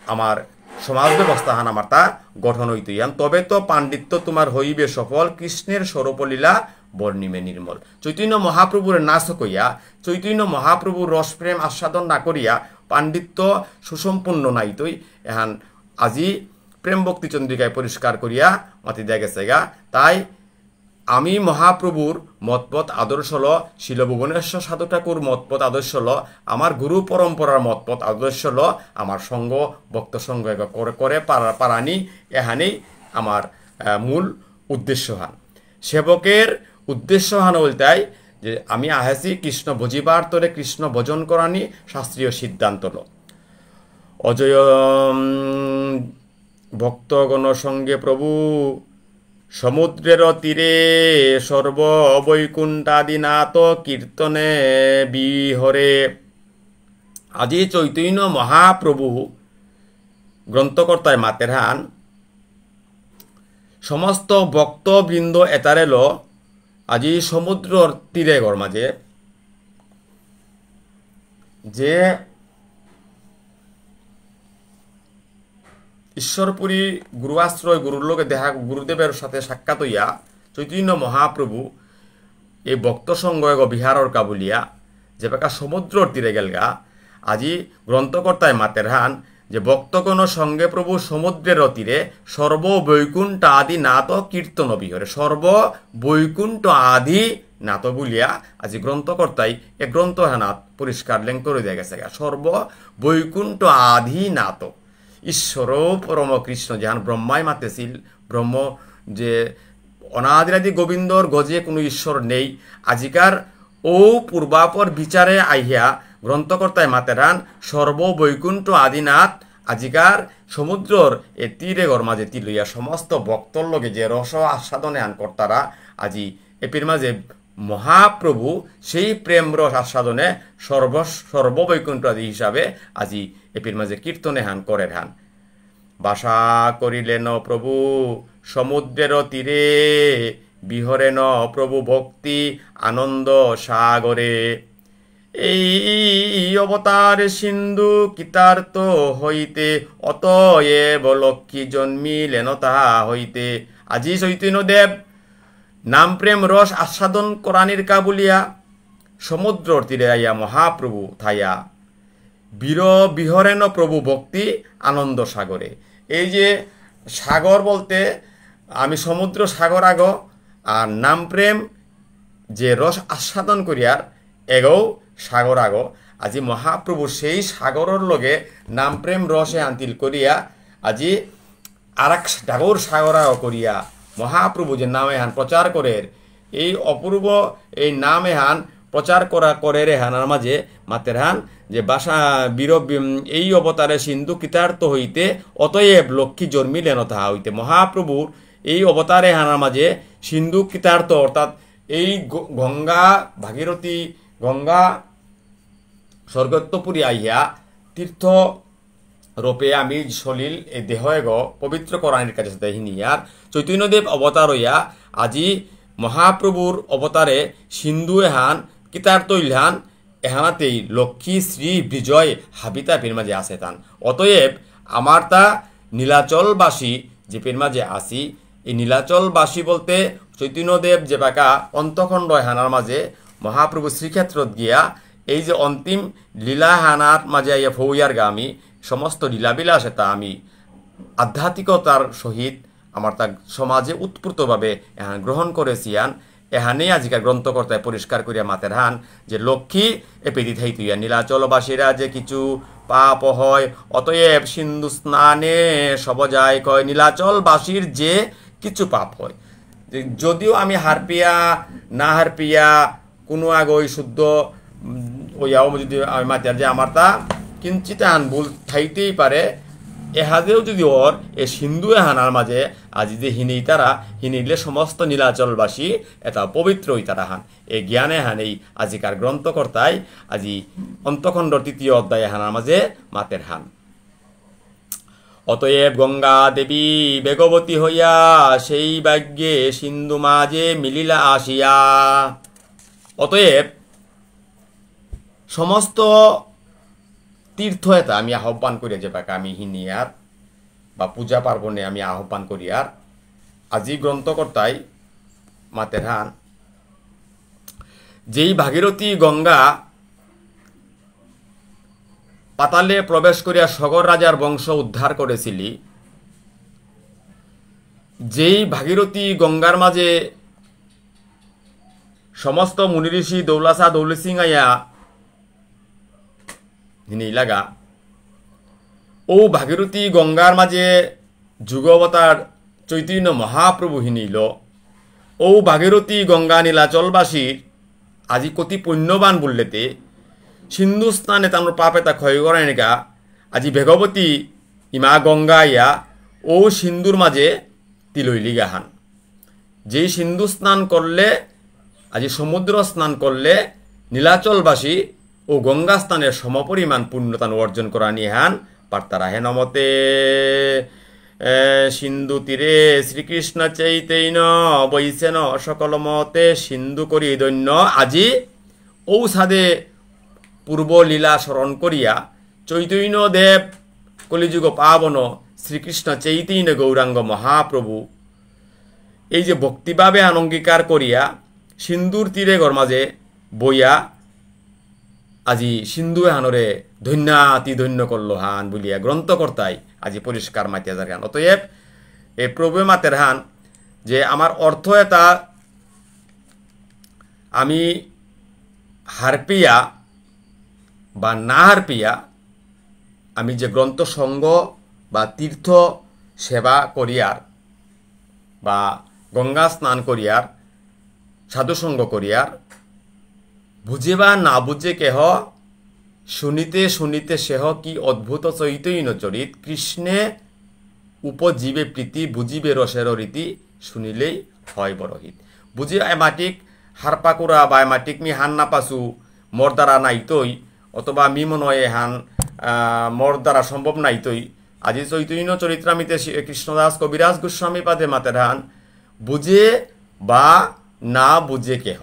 আমার সমাজ ব্যবস্থা হান আমার তা গঠন হইতে হান তবে তো পাণ্ডিত্য তোমার হইবে সফল কৃষ্ণের স্বরূপলীলা বর্ণিমে নির্মল চৈতন্য মহাপ্রভুর নাচ কইয়া চৈতন্য মহাপ্রভুর রসপ্রেম আস্বাদন না করিয়া পাণ্ডিত্য সুসম্পূর্ণ নাইতই এহান আজি প্রেম ভক্তি চন্দ্রিকায় পরিষ্কার করিয়া মাতি দেয়া গেছে গা তাই আমি মহাপ্রভুর মতপথ আদর্শ ল শিল ভুবনেশ্বর সাধু ঠাকুর মতপথ আদর্শ ল আমার গুরু পরম্পরার মতপথ আদর্শ ল আমার সঙ্গ ভক্ত সঙ্গ করে পারানি এহানেই আমার মূল উদ্দেশ্য হান সেবকের উদ্দেশ্য হান বলতাই যে আমি আহেছি কৃষ্ণ ভজিবার তরে কৃষ্ণ ভজন করানি শাস্ত্রীয় সিদ্ধান্ত ল অজয় ভক্তগণ সঙ্গে প্রভু সমুদ্রের তীরে সর্ব বৈকুণ্ঠাদিনাথ কীর্তনে বিহরে আজি চৈতন্য মহাপ্রভু গ্রন্থকর্তায় মাতের হান সমস্ত ভক্তবৃন্দ এতারেল আজি সমুদ্রর তীরে ঘর মাঝে যে ঈশ্বরপুরী গুরু আশ্রয় গুরুর লোকে দেখা গুরুদেবের সাথে সাক্ষাৎ হইয়া চৈতন্য মহাপ্রভু এই ভক্ত সঙ্গ বিহারর কাবুলিয়া যে বেকা সমুদ্রর তীরে গেলগা আজি গ্রন্থকর্তায় মাতের হান যে ভক্তগণ সঙ্গে প্রভু সমুদ্রের তীরে সর্ববৈকুণ্ঠ আদি নাত কীর্তন বিহরে সর্ববৈকুণ্ঠ আদি নাত বলিয়া আজি গ্রন্থকর্তাই এ গ্রন্থ হানাত পরিষ্কার লেং করে দেয়া গেছে সর্ববৈকুণ্ঠ আদি নাত ঈশ্বর পরম কৃষ্ণ যেহান ব্রহ্মায় মাতেছিল ব্রহ্ম যে অনাদিরাদি গোবিন্দর গজে কোনো ঈশ্বর নেই আজিকার ও পূর্বাপর বিচারে আইয়া গ্রন্থকর্তায় মাতেরান সর্ববৈকুণ্ঠ আদিনাথ আজিকার সমুদ্রর এ তীরে ঘর মাঝে তিলইয়া সমস্ত ভক্তর লগে যে রস আস্বাদনে আন কর্তারা আজি এপির মাঝে মহাপ্রভু সেই প্রেম রস আস্বাদনে সর্ববৈকুণ্ঠ আদি হিসাবে আজি এপির মাঝে কীর্তনে হান করের হান বাসা করিলেন প্রভু সমুদ্রের তীরে বিহরেন প্রভু ভক্তি আনন্দ সাগরে এই অবতার সিন্ধু কৃতার্থ হইতে অতএব লক্ষ্মী জন্মিলেন তাহা হইতে আজি চৈতন্যদেব নাম প্রেম রস আস্বাদন করানির কাবুলিয়া সমুদ্রর তীরে আইয়া মহাপ্রভু থাইয়া বিহরেন প্রভু ভক্তি আনন্দ সাগরে এই যে সাগর বলতে আমি সমুদ্র সাগর আগ আর নাম প্রেম যে রস আস্বাদন করিয়ার এগো সাগর আগ আজি মহাপ্রভু সেই সাগরের লগে নাম প্রেম রসে আন্তিল করিয়া আজি আর এক ডাগর সাগর আগ করিয়া মহাপ্রভু যে নামে হান প্রচার করের এই অপূর্ব এই নামে হান প্রচার করে রে হানার মাঝে মাতের হান যে বাসা এই অবতারে সিন্ধু কৃতার্থ হইতে অতএব লক্ষ্মী জন্মিলেন তাহা হইতে মহাপ্রভুর এই অবতারে হানার মাঝে সিন্ধু কৃতার্থ অর্থাৎ এই গঙ্গা ভাগীরথী গঙ্গা স্বর্গত্বপুরী আইয়া তীর্থ রূপে আমি সলিল এই দেহ এগ পবিত্র করানির কাছে দেহিনিয়ার চৈতন্যদেব অবতার হইয়া আজি মহাপ্রভুর অবতারে সিন্ধু এহান কৃতার্থ ইলহান এহানাতেই লক্ষ্মী শ্রী বিজয় হাবিতা পের মাঝে আছে তান। অতএব আমার তা নীলাচলবাসী যে পের মাঝে আসি, এই নীলাচলবাসী বলতে চৈতন্যদেব যে বাঁকা অন্তখণ্ড হানার মাঝে মহাপ্রভু শ্রীক্ষেত্রত গিয়া এই যে অন্তিম লীলা হানার মাঝে আইয়া ফৌয়ার গা আমি সমস্ত লীলাবিলাস এটা আমি আধ্যাত্মিকতার সহিত আমার তা সমাজে উৎপূর্তভাবে এহান গ্রহণ করেছি আন। এহানেই আজিকার গ্রন্থকর্তায় পরিষ্কার করিয়া মাতের হান যে লক্ষ্মী এ পেদি থাই তুইয়া নীলাচলবাসীরা যে কিছু পাপ হয়, অতএব সিন্ধু স্নানে সবজায় কয় নীলাচলবাসীর যে কিছু পাপ হয়। যদিও আমি হারপিয়া না হারপিয়া কোনো আগই শুদ্ধ ওইয়াও যদি আমি মাতিয়ার যে আমার তা কিঞ্চিত হান ভুল থাইতেই পারে, এহাদেও যদি ওর এ সিন্ধু হানার মাঝে আজি যে হিনি তারা হিনিলে সমস্ত নীলাচলবাসী এটা পবিত্র তারা হান এ জ্ঞানে হানেই আজিকার গ্রন্থকর্তায় আজি অন্তখণ্ড 3য় অধ্যায় হানার মাঝে মাতের হান। অতএব গঙ্গা দেবী বেগবতী হইয়া সেই ভাগ্যে সিন্ধু মাঝে মিলিলা আসিয়া। অতএব সমস্ত তীর্থ এটা আমি আহ্বান করি যে পাকে আমি হিনিয়ার বা পূজা পার্বণে আমি আহ্বান করি। আর আজি গ্রন্থকর্তায় মাতের হান যেই ভাগীরথী গঙ্গা পাতালে প্রবেশ করিয়া সগর রাজার বংশ উদ্ধার করেছিলি, যেই ভাগীরথী গঙ্গার মাঝে সমস্ত মুনি ঋষি দৌলাসা দৌলি সিং আইয়া হিনি লাগা ও ভাগীরথী গঙ্গার মাঝে যুগবতার চৈতন্য মহাপ্রভু হিনিল। ও ভাগীরথী গঙ্গা নীলাচলবাসীর আজি কতি পুণ্যবান বললেতে সিন্ধু স্নানে তার পাপে তা ক্ষয় করেন গা আজি ভেগবতী ইমা গঙ্গা ইয়া ও সিন্ধুর মাঝে তিলইলি গাহান। যেই সিন্ধু স্নান করলে আজি সমুদ্র স্নান করলে নীলাচলবাসী ও গঙ্গা স্নানের সমপরিমাণ পুণ্যতান অর্জন করা নিয়ে হান পার্তারা হেন মতে সিন্ধু তীরে শ্রীকৃষ্ণ চৈতন্য বৈশেন সকল মতে সিন্ধু করি দৈন্য। আজি ঔষাদে পূর্ব লীলা স্মরণ করিয়া চৈতন্য দেব কলিযুগ পাবন শ্রীকৃষ্ণ চৈতন্য গৌরাঙ্গ মহাপ্রভু এই যে ভক্তিভাবে অঙ্গীকার করিয়া সিন্ধুর তীরে গরমাজে বইয়া আজি সিন্ধু হানরে ধন্যাতি ধন্য করল হান বলিয়া গ্রন্থকর্তায় আজি পরিষ্কার মাতিয়া যার হান। অতএব এ প্রভু মাতের হান যে আমার অর্থ এটা আমি হারপিয়া বা না হারপিয়া আমি যে গ্রন্থ সঙ্গ বা তীর্থ সেবা করিয়ার বা গঙ্গা স্নান করিয়ার সাধুসঙ্গ করিয়ার বুঝে বা না বুঝে কেহ শুনিতে শুনিতে সেহ কি অদ্ভুত চৈতন্য চরিত কৃষ্ণে উপজীবে প্রীতি বুঝিবে রসের রীতি শুনিলেই হয় বরহিত। বুঝি এমাটিক হারপাকুরা বা এমাটিক মি হান না পাসু মোর দ্বারা নাইতই অথবা মি মনে হয় হান মোর দ্বারা সম্ভব নাইতই। আজি চৈতন্য চরিত্রামিতে কৃষ্ণদাস কবিরাজ গোস্বামী পাদে মাতের হান বুঝে বা না বুঝে কেহ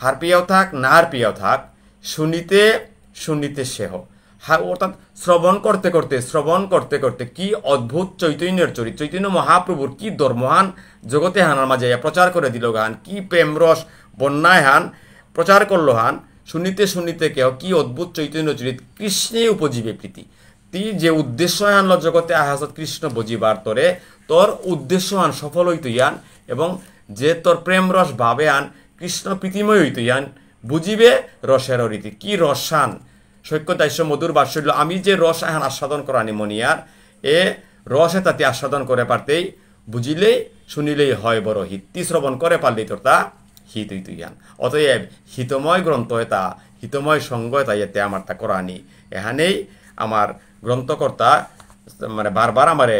হারপিয়াও থাক না হারপিয়াও থাক শুনিতে শুনিতে সেহ অর্থাৎ শ্রবণ করতে করতে কি অদ্ভুত চৈতন্যের চরিত চৈতন্য মহাপ্রভুর কি ধর্মহান জগতে হানার মাঝে প্রচার করে দিল গান কি প্রেমরস বন্যায় হান প্রচার করলো হান শুনিতে শুনিতে কেহ কি অদ্ভুত চৈতন্য চরিত কৃষ্ণে উপজীবে প্রীতি। তি যে উদ্দেশ্য আনল জগতে আহাসত কৃষ্ণ বুঝিবার তরে তোর উদ্দেশ্য আন সফল হইতইয়ান এবং যে তোর প্রেম রস ভাবে আন কৃষ্ণ প্রীতিময় হইতইয়ান বুঝিবে রসের রীতি কি রসান সৈক্যদাস্য মধুর বাৎসল্য আমি যে রস আহান আস্বাদন করানি মনিয়ার এ রসে তাতে আস্বাদন করে পারতেই বুঝিলেই শুনিলেই হয় বড় হিতি শ্রবণ করে পারলেই তোর তা হিত হইতইয়ান। অতএব হিতময় গ্রন্থ এটা হিতময় সঙ্গ এটা এতে আমার তা করানি এখানেই আমার গ্রন্থকর্তা মানে বারবার আমারে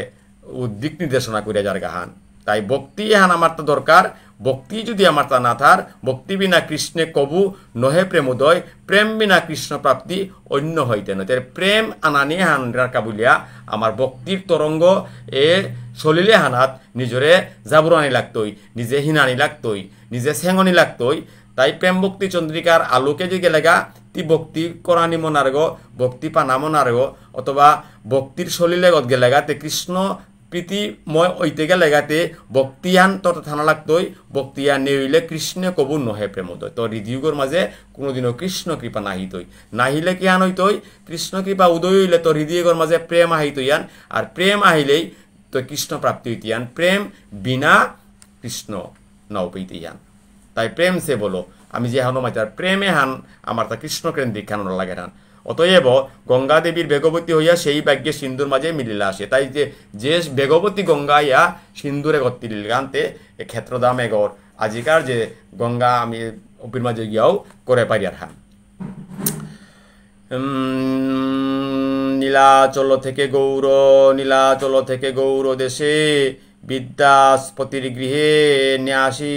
দিক নির্দেশনা করে যার গাহান। তাই ভক্তি এহান আমার তো দরকার, ভক্তি যদি আমার তা না থার ভক্তি বিনা কৃষ্ণে কবু নহে প্রেমোদয় প্রেম বিনা কৃষ্ণ প্রাপ্তি অন্য হইতে নয়। প্রেম আনানি হান রাখা বলিয়া আমার ভক্তির তরঙ্গ এ চলিলে হানাত নিজরে জাবুরানি লাগতই নিজে হিনানি লাগতই নিজে সেঙনি লাগতই। তাই প্রেম ভক্তি চন্দ্রিকার আলোকে যে গেলেগা ভক্তি করানি মনারগ ভক্তি পানা মনারগ অথবা ভক্তির শলীলে গত গেলেগাতে কৃষ্ণ প্রীতিময় ওইতে গেলেগাতে ভক্তিয়ান তত থানা লাগতই ভক্তিয়ান নেইলে কৃষ্ণ কবু নহে প্রেমদয় তো হৃদয়গর মাঝে কোনোদিনও কৃষ্ণ কৃপা নাহিতই নাহিলে কি আন হইতই কৃষ্ণ কৃপা উদয় হইলে তো হৃদয়গর মাঝে প্রেম আহিতইয়ান আর প্রেম আহিলেই তো কৃষ্ণ প্রাপ্তি হইতিয়ান প্রেম বিনা কৃষ্ণ নাও পেইতিয়ান তাই প্রেম সে বলো আমি যে হানো মাইতার প্রেমে হান আমার তা কৃষ্ণ কেন্দ্রিক কেন লাগে হান অতএব গঙ্গা দেবীর বেগবতী হইয়া সেই ভাগ্যে সিন্ধুর মাঝে মিলিলা আসে তাই যে বেগবতী গঙ্গা ইয়া সিন্ধুরে গত্তিল গানতে এ ক্ষেত্রদাম এগর আজিকার যে গঙ্গা আমি অপির মাঝে গিয়াও করে পারি আর হান নীলাচল থেকে গৌর দেশে বিদ্যাস্পতির গৃহে ন্যাসী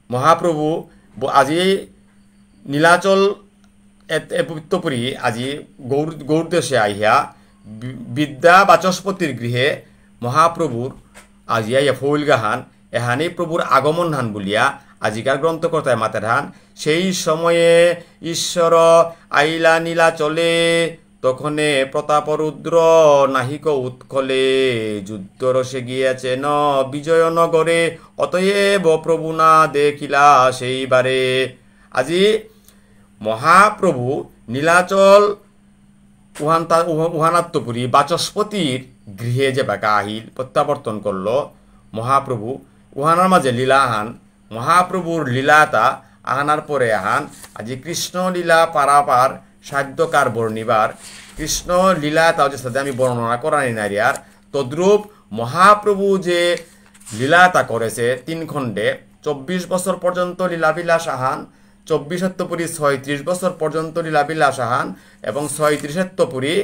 মহাপ্রভু আজি নীলাচল পবিত্রপুরী আজি গৌর দেশে আহিয়া বিদ্যা বাচস্পতির গৃহে মহাপ্রভুর আজি আইয়া ফৌল গাহান এহানি প্রভুর আগমন হান বলিয়া আজিকার গ্রন্থকর্তায় মাতের হান সেই সময়ে ঈশ্বর আইলা নীলাচলে তখনে প্রতাপরুদ্র নাহিক উৎকলে যুদ্ধ রসে গিয়েছেন বিজয়নগরে অতএব প্রভু না দেখিলা সেইবারে আজি মহাপ্রভু নীলাচল উহানাত্মপুরী বাচস্পতির গৃহে যে বাঁকা আহিল প্রত্যাবর্তন করল মহাপ্রভু উহানার মাঝে লীলাহান মহাপ্রভুর লীলাতা আহানার পরে আহান আজি কৃষ্ণ লীলা পারাপার সাধ্যকার বর্ণিবার কৃষ্ণ লীলা তাও যে সাথে আমি বর্ণনা করানি নারিয়ার তদ্রূপ মহাপ্রভু যে লীলাতা করেছে 3 খণ্ডে 24 বছর পর্যন্ত লীলাবিলাস আহান 24 36 বছর পর্যন্ত লীলাবিলাস আহান এবং 36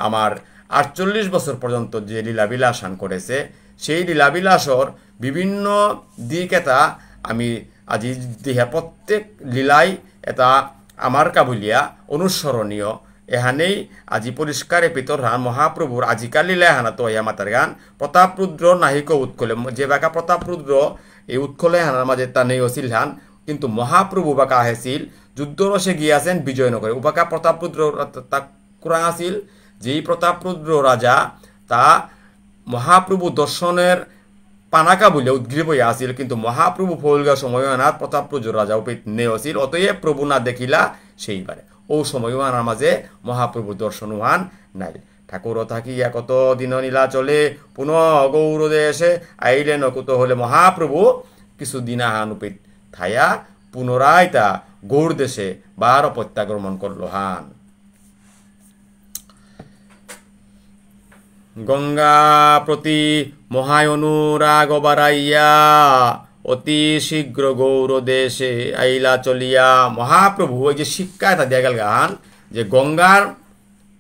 আমার 48 বছর পর্যন্ত যে লীলাবিলাসান করেছে সেই লীলাবিলাসর বিভিন্ন দিক এটা আমি আজি দেহা প্রত্যেক লীলাই এটা আমার কাবুলিয়া অনুসরণীয় এহানেই আজি পরিষ্কারে পিতর হান মহাপ্রভুর আজিকাল লীলা হানা তো ইয়া মাতার গান প্রতাপরুদ্র নাহিক উৎকলে যে বাঁকা প্রতাপরুদ্র এই উৎকলে হানার মাঝে তা নেই অছিল হান কিন্তু মহাপ্রভু বাঁকা আহেছিল যুদ্ধরসে গিয়াছেন বিজয়নগরে উবাকা প্রতাপরুদ্র তা কুরাং আছিল যেই প্রতাপরুদ্র রাজা তা মহাপ্রভু দর্শনের পানাকা বলে উদ্গ্রীব হইয়া আসিল কিন্তু মহাপ্রভু ফলগা সময় আনার প্রতাপরুদ্র রাজা উপেত নে আসিল অতএব প্রভু না দেখিলা সেইবারে ও সময় আনার মাঝে মহাপ্রভু দর্শন হান নাই ঠাকুর থাকিয়া কত দিন নীলাচলে পুনঃ গৌর দেশে আইলেন কুত হলে মহাপ্রভু কিছুদিন আহান উপেত থায়া পুনরায় তা গৌর দেশে বার প্রত্যাগমন করল হান গঙ্গা প্রতি মহায় অনুরাগ বাড়াইয়া অতি শীঘ্র গৌর দেশে আইলা চলিয়া মহাপ্রভু ওই যে শিক্ষা এটা দিয়া গেল হান যে গঙ্গার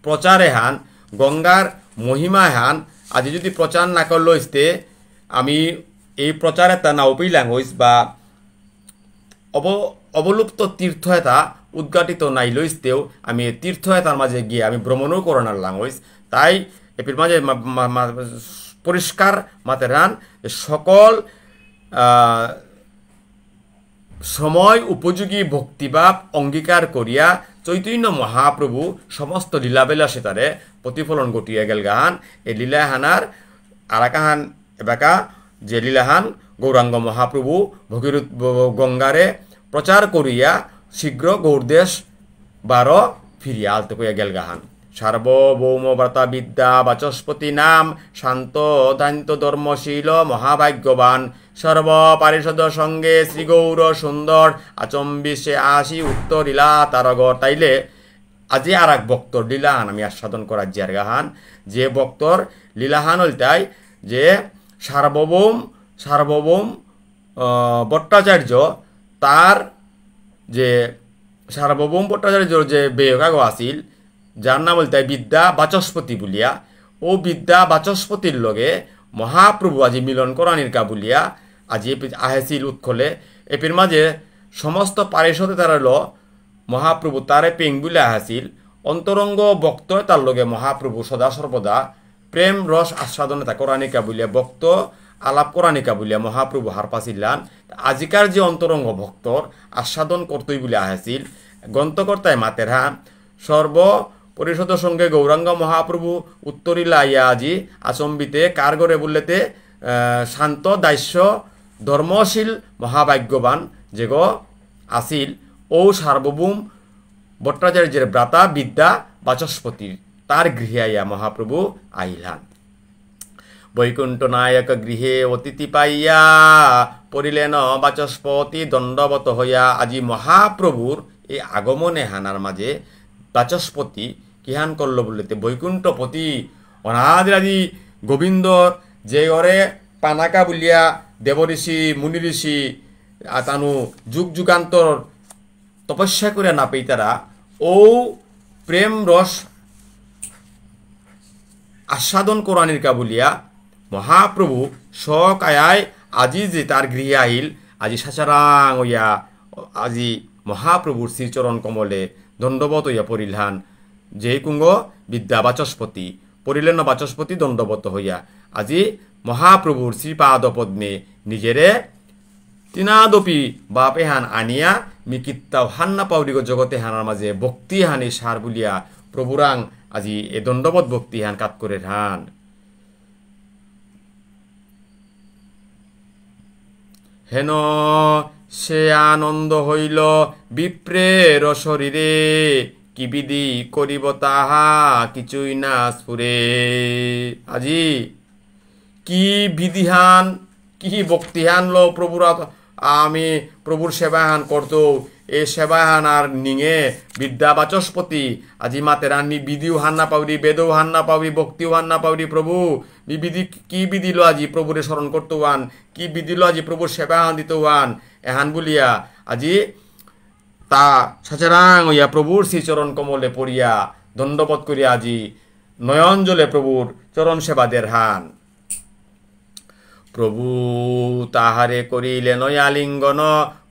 প্রচারে হান গঙ্গার মহিমায় হান আজি যদি প্রচার না করল ইস্তে আমি এই প্রচারে তা না উপইলাং হইস বা অবলুপ্ত তীর্থ এটা উদ্ঘাটিত নাই লইসতেও আমি তীর্থ এটার মাঝে গিয়ে আমি ভ্রমণও করানোর লাং হইস তাই এপির মাঝে পরিষ্কার মাতের হান সকল সময় উপযোগী ভক্তিভাব অঙ্গীকার করিয়া চৈতন্য মহাপ্রভু সমস্ত লীলাবেলা সেতারে প্রতিফলন ঘটিয়ে গেল গাহান এই লীলাহানার আরাকাহান এবাকা যে লীলাহান গৌরাঙ্গ মহাপ্রভু ভগীরথ গঙ্গারে প্রচার করিয়া শীঘ্র গৌরদেশ বার ফিরিয়া আলতে কইয়া গেল গাহান সার্বভৌম ব্রতা বিদ্যা বাচস্পতি নাম শান্ত দান্ত ধর্মশীল মহাভাগ্যবান সর্বপারিষদ সঙ্গে শ্রীগৌর সুন্দর আচম্বিষে আসি উত্তর লীলা তারগর তাইলে আজি আর এক ভক্তর লীলাহান আমি আস্বাদন করার জিয়ার গাহান যে ভক্তর লীলাহান হলতাই যে সার্বভৌম ভট্টাচার্য তার যে সার্বভৌম ভট্টাচার্যর যে বেয়কাগ আসিল যার নাম বলতে বিদ্যা বাচস্পতি বলিয়া ও বিদ্যা বাচস্পতির লগে মহাপ্রভু আজি মিলন করানির কা বলিয়া আজি আহেছিল উৎকলে এপির মাঝে সমস্ত পারিষদে তার মহাপ্রভু তারে পেং বলে আহেছিল অন্তরঙ্গ ভক্ত তার লগে মহাপ্রভু সদা সর্বদা প্রেম রস আস্বাদনে তা করানিকা বলিয়া ভক্ত আলাপ করানিকা বলিয়া মহাপ্রভু হার পাছিলান আজিকার যে অন্তরঙ্গ ভক্তর আস্বাদন করতই বলে আহাছিল গ্রন্থকর্তায় মাতের হান সর্ব পরিষদ সঙ্গে গৌরাঙ্গ মহাপ্রভু উত্তরিলা ইয়া আজি আচম্বিতে কার গড়ে বললেতে শান্ত দাস্য ধর্মশীল মহাভাগ্যবান যেগ আসিল ও সার্বভৌম ভট্টাচার্যের ভ্রাতা বিদ্যা বাচস্পতির তার গৃহে আইয়া মহাপ্রভু আইলান বৈকুণ্ঠ নায়ক গৃহে অতিথি পাইয়া পড়িলেন বাচস্পতি দণ্ডবত হইয়া আজি মহাপ্রভুর এই আগমনে হানার মাঝে বাচস্পতি কিহান করল বলিতে বৈকুণ্ঠপতি অনাদিরাদি গোবিন্দ যে ঘরে পানাকা বলিয়া দেবঋষি মুনি ঋষি তানু যুগ যুগান্তর তপস্যা করে না পেই তারা ও প্রেম রস আস্বাদন করানির কা বলিয়া মহাপ্রভু সকায়ায় আজি যে তার গৃহে আহিল আজি সাচারাং হইয়া আজি মহাপ্রভুর শ্রীচরণ কমলে দণ্ডবত হইয়া পড়িলান যে কুঙ্গ বিদ্যা বাচস্পতি পড়িলেন বাচস্পতি দণ্ডবত হইয়া আজি মহাপ্রভুর শ্রীপাদ পদ্মে নিজেরে তিনাদপি বাপে হান আনিয়া মিকিত্তাও হান্না পাউরিগ জগতে হানার মাঝে ভক্তি হানি সার বলিয়া প্রভুরাং আজি এ দণ্ডবত ভক্তি হান কাত করে হান হেন সে আনন্দ হইল বিপ্রের শরীরে কি বিধি করিব তাহা কিছুই না স্ফুরে আজি কি বিধিহান কি ভক্তিহান লো প্রভুরা আমি প্রভুর সেবাহান করতো এ সেবাহান আর নিঙে বিদ্যা বাচস্পতি আজি মাতেরান মি বিধিও হান না পাউরি বেদও হান না পাউরি ভক্তিও হান না পাউরি প্রভু মি বিধি কি বিধি লো আজি প্রভুরে স্মরণ করতো হান কি বিধি লো আজি প্রভুর সেবাহান দিত হান এহান বলিয়া আজি তা সাচারাং হইয়া প্রভুর শ্রীচরণ কমলে পড়িয়া দণ্ডবত করিয়া আজি নয়ন জলে প্রভুর চরণ সেবাদের হান প্রভু তাহারে করিলেন আলিঙ্গন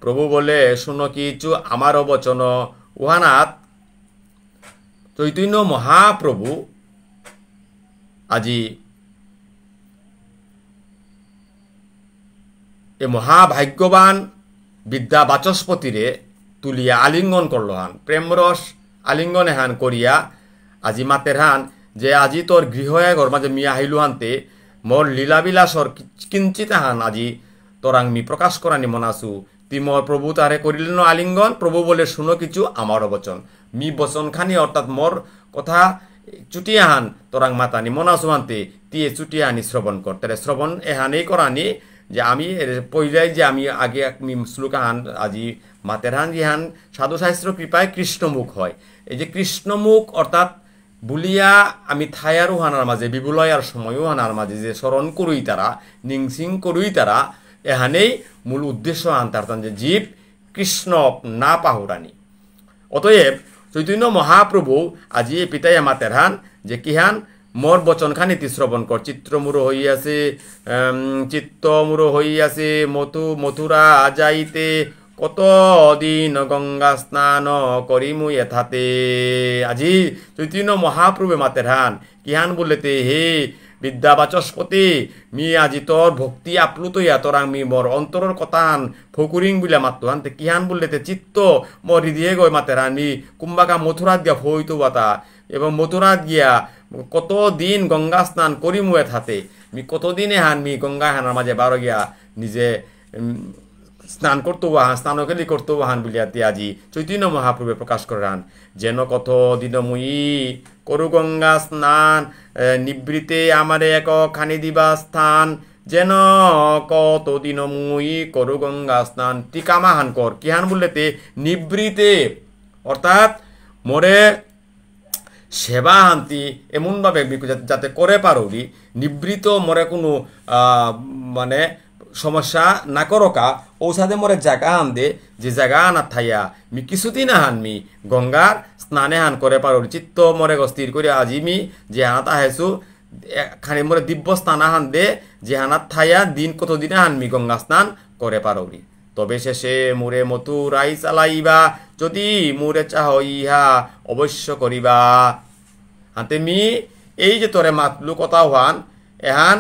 প্রভু বলে শুনো কিছু আমার বচন উহানাথ চৈতন্য মহাপ্রভু আজি এ মহাভাগ্যবান বিদ্যা বাচস্পতিরে তুলিয়া আলিঙ্গন করল হান প্রেমরস আলিঙ্গন হান করিয়া আজি মাতের হান যে আজি তোর গৃহয়া ঘর মাঝে মিয়া হাইলু হানতে মোর লীলাবিলাসর কিঞ্চিত হান আজি তোরাং মি প্রকাশ করানি মনাসু তি মোর প্রভু তারে করিলেন আলিঙ্গন প্রভু বলে শুনো কিছু আমার বচন মি বচন খানি অর্থাৎ মোর কথা চুটিয়া হান তোরাং মাতানি মনাসু হানতে তিয়ে চুটিয়া হানি শ্রবণ কর তাহলে শ্রবণ এহানেই করানি যে আমি পইলাই যে আমি আগে আমি শ্লোক হান আজি মাতের হান যে হান সাধু শাস্ত্র কৃপায় কৃষ্ণমুখ হয় এই যে কৃষ্ণমুখ অর্থাৎ বুলিয়া আমি থায়ারও হানার মাঝে বিবুলয়ার সময়ও হানার মাঝে যে স্মরণ করুই তারা নিংসিং করুই তারা এহানেই মূল উদ্দেশ্য হান তার যে জীব কৃষ্ণ না পাহুরানি অতএব চৈতন্য মহাপ্রভু আজি পিতাই মাতের হান যে কিহান মোর বচন খানিতি শ্রবণ কর চিত্রমূর হইয়াছে চিত্তমূর হইয়াছে মথুরা যাইতে কত দিন গঙ্গা স্নান করিমু এথাতে আজি চৈতন্য মহাপ্রভু মাতের হান কিহান বললেতে হে বিদ্যা বাচস্পতি মি আজি তোর ভক্তি আপ্লুত ইয়া তোরাং মি মোর অন্তরের কথান ফকুরিং বলে মাত্র হানতে কিহান বললেতে চিত্ত মোর হৃদয়ে গই মাতের হান মি কুম্বাকা মথুরাত গিয়া ফইতো বাতা এবং মথুরাত গিয়া কতদিন গঙ্গা স্নান করিমু এথাতে মি কতদিনে হান মি গঙ্গা হানার মাঝে বারো গিয়া নিজে স্নান করতো হান স্নানকেলি করতো হান বলিয়া আজি চৈতন্য মহাপ্রভু প্রকাশ করান যেন কত দিন মুই করু গঙ্গা স্নান নিবৃতে আমারে এক খানি দিবা স্থান যেন কত দিন মুই করু গঙ্গা স্নান টিকামা হান কর কি হান বললেতে নিবৃতে অর্থাৎ মোরে সেবা হান্তি এমনভাবে যাতে করে পারি নিবৃত মরে কোনো মানে সমস্যা না করকা ঔষধে মরে জায়গা হান দে যে জায়গা আনা থাইয়া মি কিছুদিন হান মি গঙ্গার স্নানে হান করে পারো চিত্ত মরে স্থির করে আজি মি যে হানাত আহেছু খানি মরে দিব্য স্নান হান দে যে হানাত থাইয়া দিন কতদিনে হান মি গঙ্গা স্নান করে পারি তবে শেষে মুরে মথুরাই চালাইবা যদি মুরে চাহ ইহা অবশ্য করিবা হাতে মি এই যে তোরে মাতলু কথা হান এহান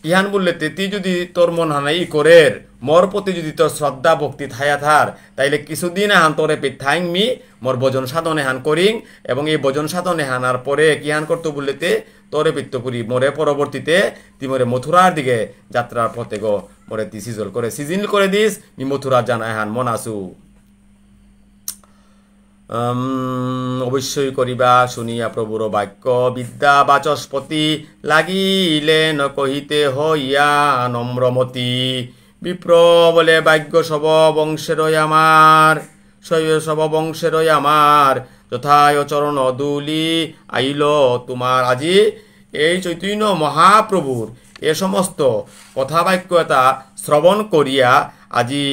ইহান বললে তি যদি তোর মন হানাই করের মোর প্রতি যদি তোর শ্রদ্ধা ভক্তি থায়া থার তাইলে কিছুদিন হান তোরে পে থাইং মি মোর ভজন সাধনে হান করিং এবং এই ভজন সাধনে হানার পরে কি হান করতো বললেতে তোরে পিত্তপুরি মোরে পরবর্তীতে তি মোরে মথুরার দিকে যাত্রার পথে গো মোরে তি সিজিল করে দিস নি মথুরা জানায় হান মন আসু অবশ্যই করিবা শুনিয়া প্রভুর বাক্য বিদ্যা বাচস্পতি লাগিলেন কহিতে হইয়া নম্রমতি বিপ্র বলে ভাগ্য সব বংশেরই আমার সব বংশেরই আমার যথায় চরণ দুলি আইল তোমার। আজি এই চৈতন্য মহাপ্রভুর এ সমস্ত কথা বাক্য এটা শ্রবণ করিয়া আজি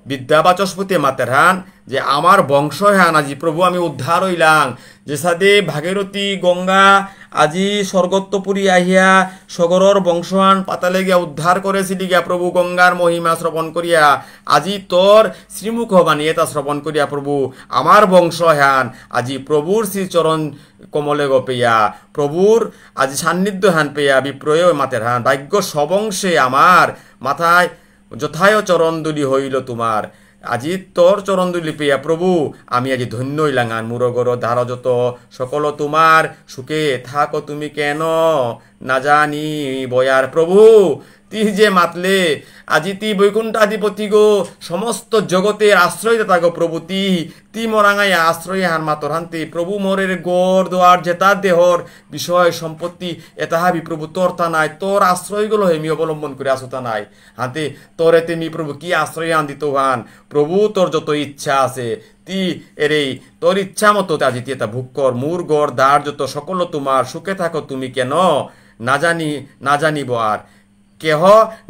বিদ্যা বাচস্পতি মাতের হান যে আমার বংশ হান আজি প্রভু আমি উদ্ধার হইলাম যে সাদে ভাগীরথী গঙ্গা আজি স্বর্গত্বপুরী আহিয়া সগরর বংশহান পাতালে গিয়া উদ্ধার করেছিলি গিয়া প্রভু গঙ্গার মহিমা শ্রবণ করিয়া আজি তোর শ্রীমুখ বানিয়ে তা শ্রবণ করিয়া প্রভু আমার বংশ হান আজি প্রভুর শ্রীচরণ কমলে গো পেয়া প্রভুর আজি সান্নিধ্য হান পেয়া বিপ্রয় মাতের হান ভাগ্য সবংশে আমার মাথায় যথায় চরণদুলি হইল তোমার। আজি তোর চরণদুলি পেয়া প্রভু আমি আজি ধন্য হইলাঙান মুরগর ধার যত সকল তোমার সুখে থাকো তুমি কেন না জানি বয়ার। প্রভু তি যে মাতলে আজি তি বৈকুণ্ঠাধিপতি গো সমস্ত জগতের আশ্রয়দাতা গো প্রভু তি মরাঙাই আশ্রয় হান মাতর হান্তি প্রভু মোরের গোর দোয়ার জেতা দেহর বিষয় সম্পত্তি এতাহাবি প্রভু তোর তা নাই তোর আশ্রয়গুলো হেমি অবলম্বন করে আসতা নাই হাতে তোর এতে মি প্রভু কি আশ্রয় আন দিত হান প্রভু তোর যত ইচ্ছা আছে তি এরেই তোর ইচ্ছা মতো আজি তি এটা ভুক কর মুর গড় দ্বার যত সকল তোমার সুখে থাকো তুমি কেন না জানিব আর কেহ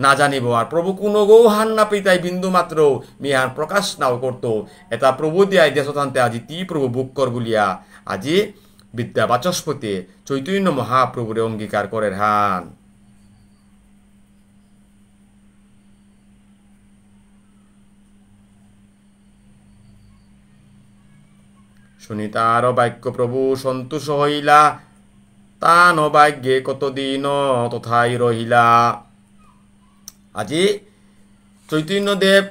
না জানিব আর প্রভু কোনো গৌ হান না পিতাই বিন্দু মাত্র মিহান প্রকাশ নাও করতো এটা প্রভু দিয়াই দেশতান্তে আজি তি প্রভু বুক কর বলিয়া আজি বিদ্যা বাচস্পতি চৈতন্য মহাপ্রভুরে অঙ্গীকার করের হান। শুনি তার বাক্য প্রভু সন্তোষ হইলা তান ভাগ্যে কতদিন তথাই রহিলা। আজি চৈতন্যদেব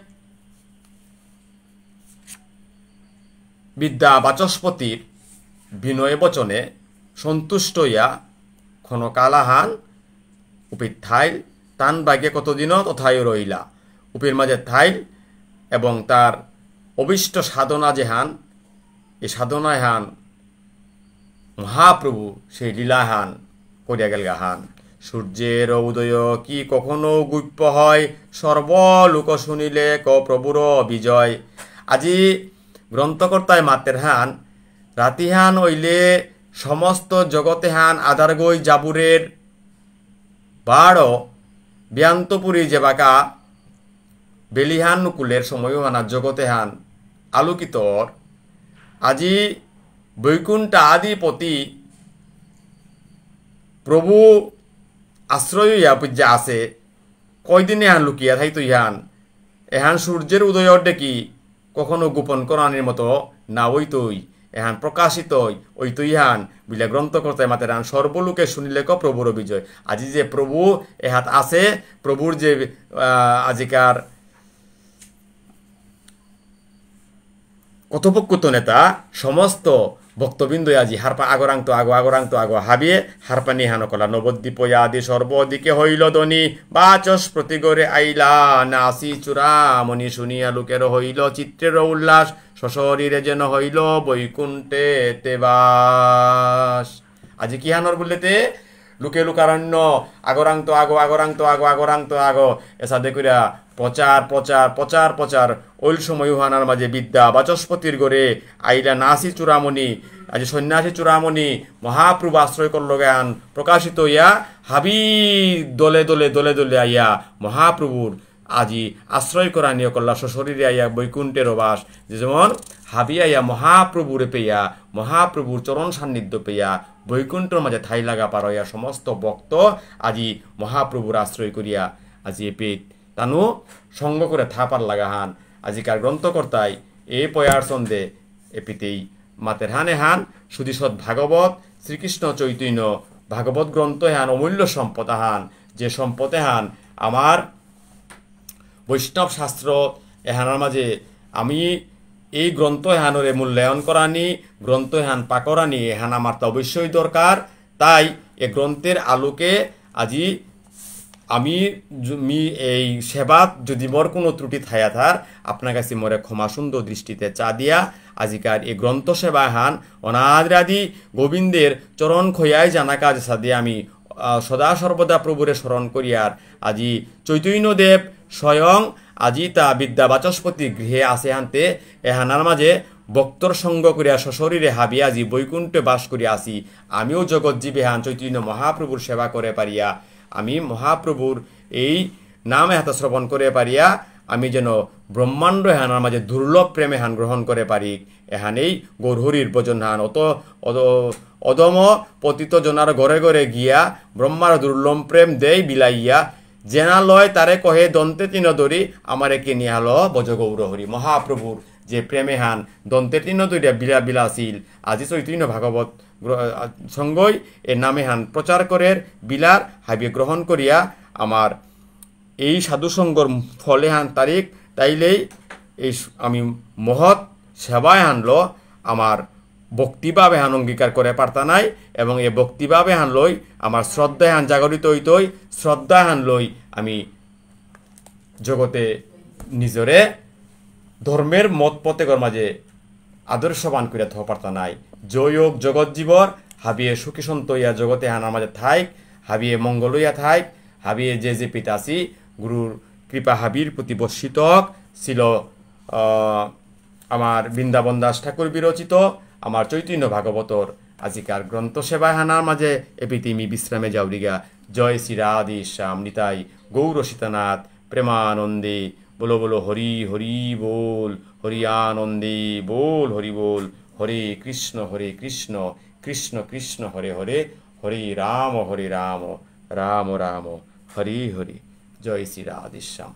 বিদ্যা বাচস্পতির বিনয় বচনে সন্তুষ্ট হইয়া ক্ষণকালাহান উপির থাইল তান ভাগ্যে কতদিন তথাই রহিলা উপির মাঝে থাইল এবং তার অভিষ্ট সাধনা যে হান এই সাধনায় হান মহাপ্রভু সেই লীলাহান করিয়া গেল হান। সূর্যের উদয় কি কখনো গুপ্য হয় সর্বলোক শুনিলে ক প্রভুর বিজয়। আজি গ্রন্থকর্তায় মাতের হান রাতিহান হইলে সমস্ত জগতে হান আধার গই জাবুরের বাড় ব্যান্তপুরী যে বাঁকা বেলিহান নুকুলের সময়ও হানা জগতে হান আলোকিতর। আজি বৈকুণ্ঠ আদিপতি প্রভু আশ্রয় ইয়া পূজা আছে কয়দিনে হান লুকিয়া থাইতো ইহান এহান সূর্যের উদয় ডেকি কখনো গোপন করানির মতো না ওইতই এহান প্রকাশিত ওইতো ইহান বিলা গ্রন্থকর্তায় মাতের হান সর্বলোকে শুনিলে ক প্রভুর বিজয়। আজি যে প্রভু এহাত আছে প্রভুর যে আজিকার কথোপকথন নেতা সমস্ত ভক্তবৃন্দ আজি হারপা আগরাংত আগো হাবিয়ে হারপা নিহান কলা নবদ্বীপ আদি সর্বদিকে হইল ধ্বনি বাচস্পতি গড়ে আইলা নাসি চূড়ামণি শুনিয়া লোকের হইল চিত্রের উল্লাস সশরীরে যেন হইল বৈকুণ্ঠে তেবাস। আজি কি হানর বললেতে লোকে লোকারণ্য আগরাংত আগো এসাদে কইরা প্রচার ওই সময় হানার মাঝে বিদ্যা বাচস্পতির গড়ে আইলা নাসি চূড়ামণি আজি সন্ন্যাসী চূড়ামণি মহাপ্রভু আশ্রয় করল জ্ঞান প্রকাশিত ইয়া হাবি দলে দলে আইয়া মহাপ্রভুর আজি আশ্রয় করা নিয়ে করলা সশরীরে আইয়া বৈকুণ্ঠের বাস যেমন হাবি আইয়া মহাপ্রভুরে পেয়া মহাপ্রভুর চরণ সান্নিধ্য পেয়া বৈকুণ্ঠর মাঝে ঠাই লাগা পারইয়া সমস্ত ভক্ত আজি মহাপ্রভুর আশ্রয় করিয়া আজি এ পেট তানু সঙ্গ করে থাপার লাগা হান। আজিকার গ্রন্থকর্তায় এ পয়ার সন্ধে এপিতেই মাতের হানে হান সুদিসৎ ভাগবত শ্রীকৃষ্ণ চৈতন্য ভাগবত গ্রন্থ হান অমূল্য সম্পদ হান যে সম্পদ এহান আমার বৈষ্ণব শাস্ত্র এহানার মাঝে আমি এই গ্রন্থ এহানরে মূল্যায়ন করানি, গ্রন্থ এহান পাকরানি এহান আমার তো অবশ্যই দরকার। তাই এ গ্রন্থের আলোকে আজি আমি এই সেবাত যদি মোর কোনো ত্রুটি থায়া থার আপনার কাছে মোরে ক্ষমা সুন্দর দৃষ্টিতে চা দিয়া আজিকার এই গ্রন্থ সেবা হান অনাদি গোবিন্দের চরণ খয়াই জানা কাজ সাদিয়ে আমি সদা সর্বদা প্রভুরে স্মরণ করিয়ার আজি চৈতন্যদেব স্বয়ং আজি তা বিদ্যা বাচস্পতি গৃহে আসে হানতে এহানার মাঝে ভক্তর সঙ্গ করিয়া সশরীরে হাবি আজি বৈকুণ্ঠে বাস করিয়া আসি। আমিও জগৎজীবে হান চৈতন্য মহাপ্রভুর সেবা করে পারিয়া আমি মহাপ্রভুর এই নাম এত শ্রবণ করে পারিয়া আমি যেন ব্রহ্মাণ্ড এহানার মাঝে দুর্লভ প্রেমে হান গ্রহণ করে পারি। এহানেই গৌরহরির ভজন হান অদম পতিত জনার ঘরে ঘরে গিয়া ব্রহ্মার দুর্লভ প্রেম দেই বিলাইয়া জেনা লয় তারে কহে দন্তে তিন দরি আমারে কে নিহাল বজ গৌরহরি। মহাপ্রভুর যে প্রেমে হান দন্তে তিন দরিয়া বিলাসিল আজি চৈতন্য ভাগবত সঙ্গই এর নামে হান প্রচার করের বিলার হাবিয়ে গ্রহণ করিয়া আমার এই সাধুসঙ্গর ফলে হান তারিখ তাইলেই এই আমি মহৎ সেবায় হানল আমার ভক্তিভাবে হান অঙ্গীকার করে পারতা নাই এবং এই ভক্তিভাবে হান লই আমার শ্রদ্ধায় হান জাগরিত হইতই শ্রদ্ধা হান লই আমি জগতে নিজরে ধর্মের মত পথেকর মাঝে আদর্শবান করে থ পারতা নাই। জয় হোক জগৎ জীবর হাবিয়ে সুখী সন্ত ইয়া জগতে হানার মাঝে থাইক হাবিয়ে মঙ্গল ইয়া থাইক হাবিয়ে যে পিতাসি গুরুর কৃপা হাবির প্রতি বর্ষিত ছিল। আমার বৃন্দাবন দাস ঠাকুর বিরচিত আমার চৈতন্য ভাগবতর আজিকার গ্রন্থ সেবায় হানার মাঝে এপিতিমি বিশ্রামে যাওরিগা। জয় শ্রী রাধে শ্যাম নিতাই গৌর সীতানাথ প্রেমানন্দে বলো বলো হরি হরি বল হরি আনন্দে বল হরি বল। হরে কৃষ্ণ কৃষ্ণ কৃষ্ণ হরে হরে হরে রাম রাম রাম হরি হরি। জয় শ্রী রাধে শ্যাম।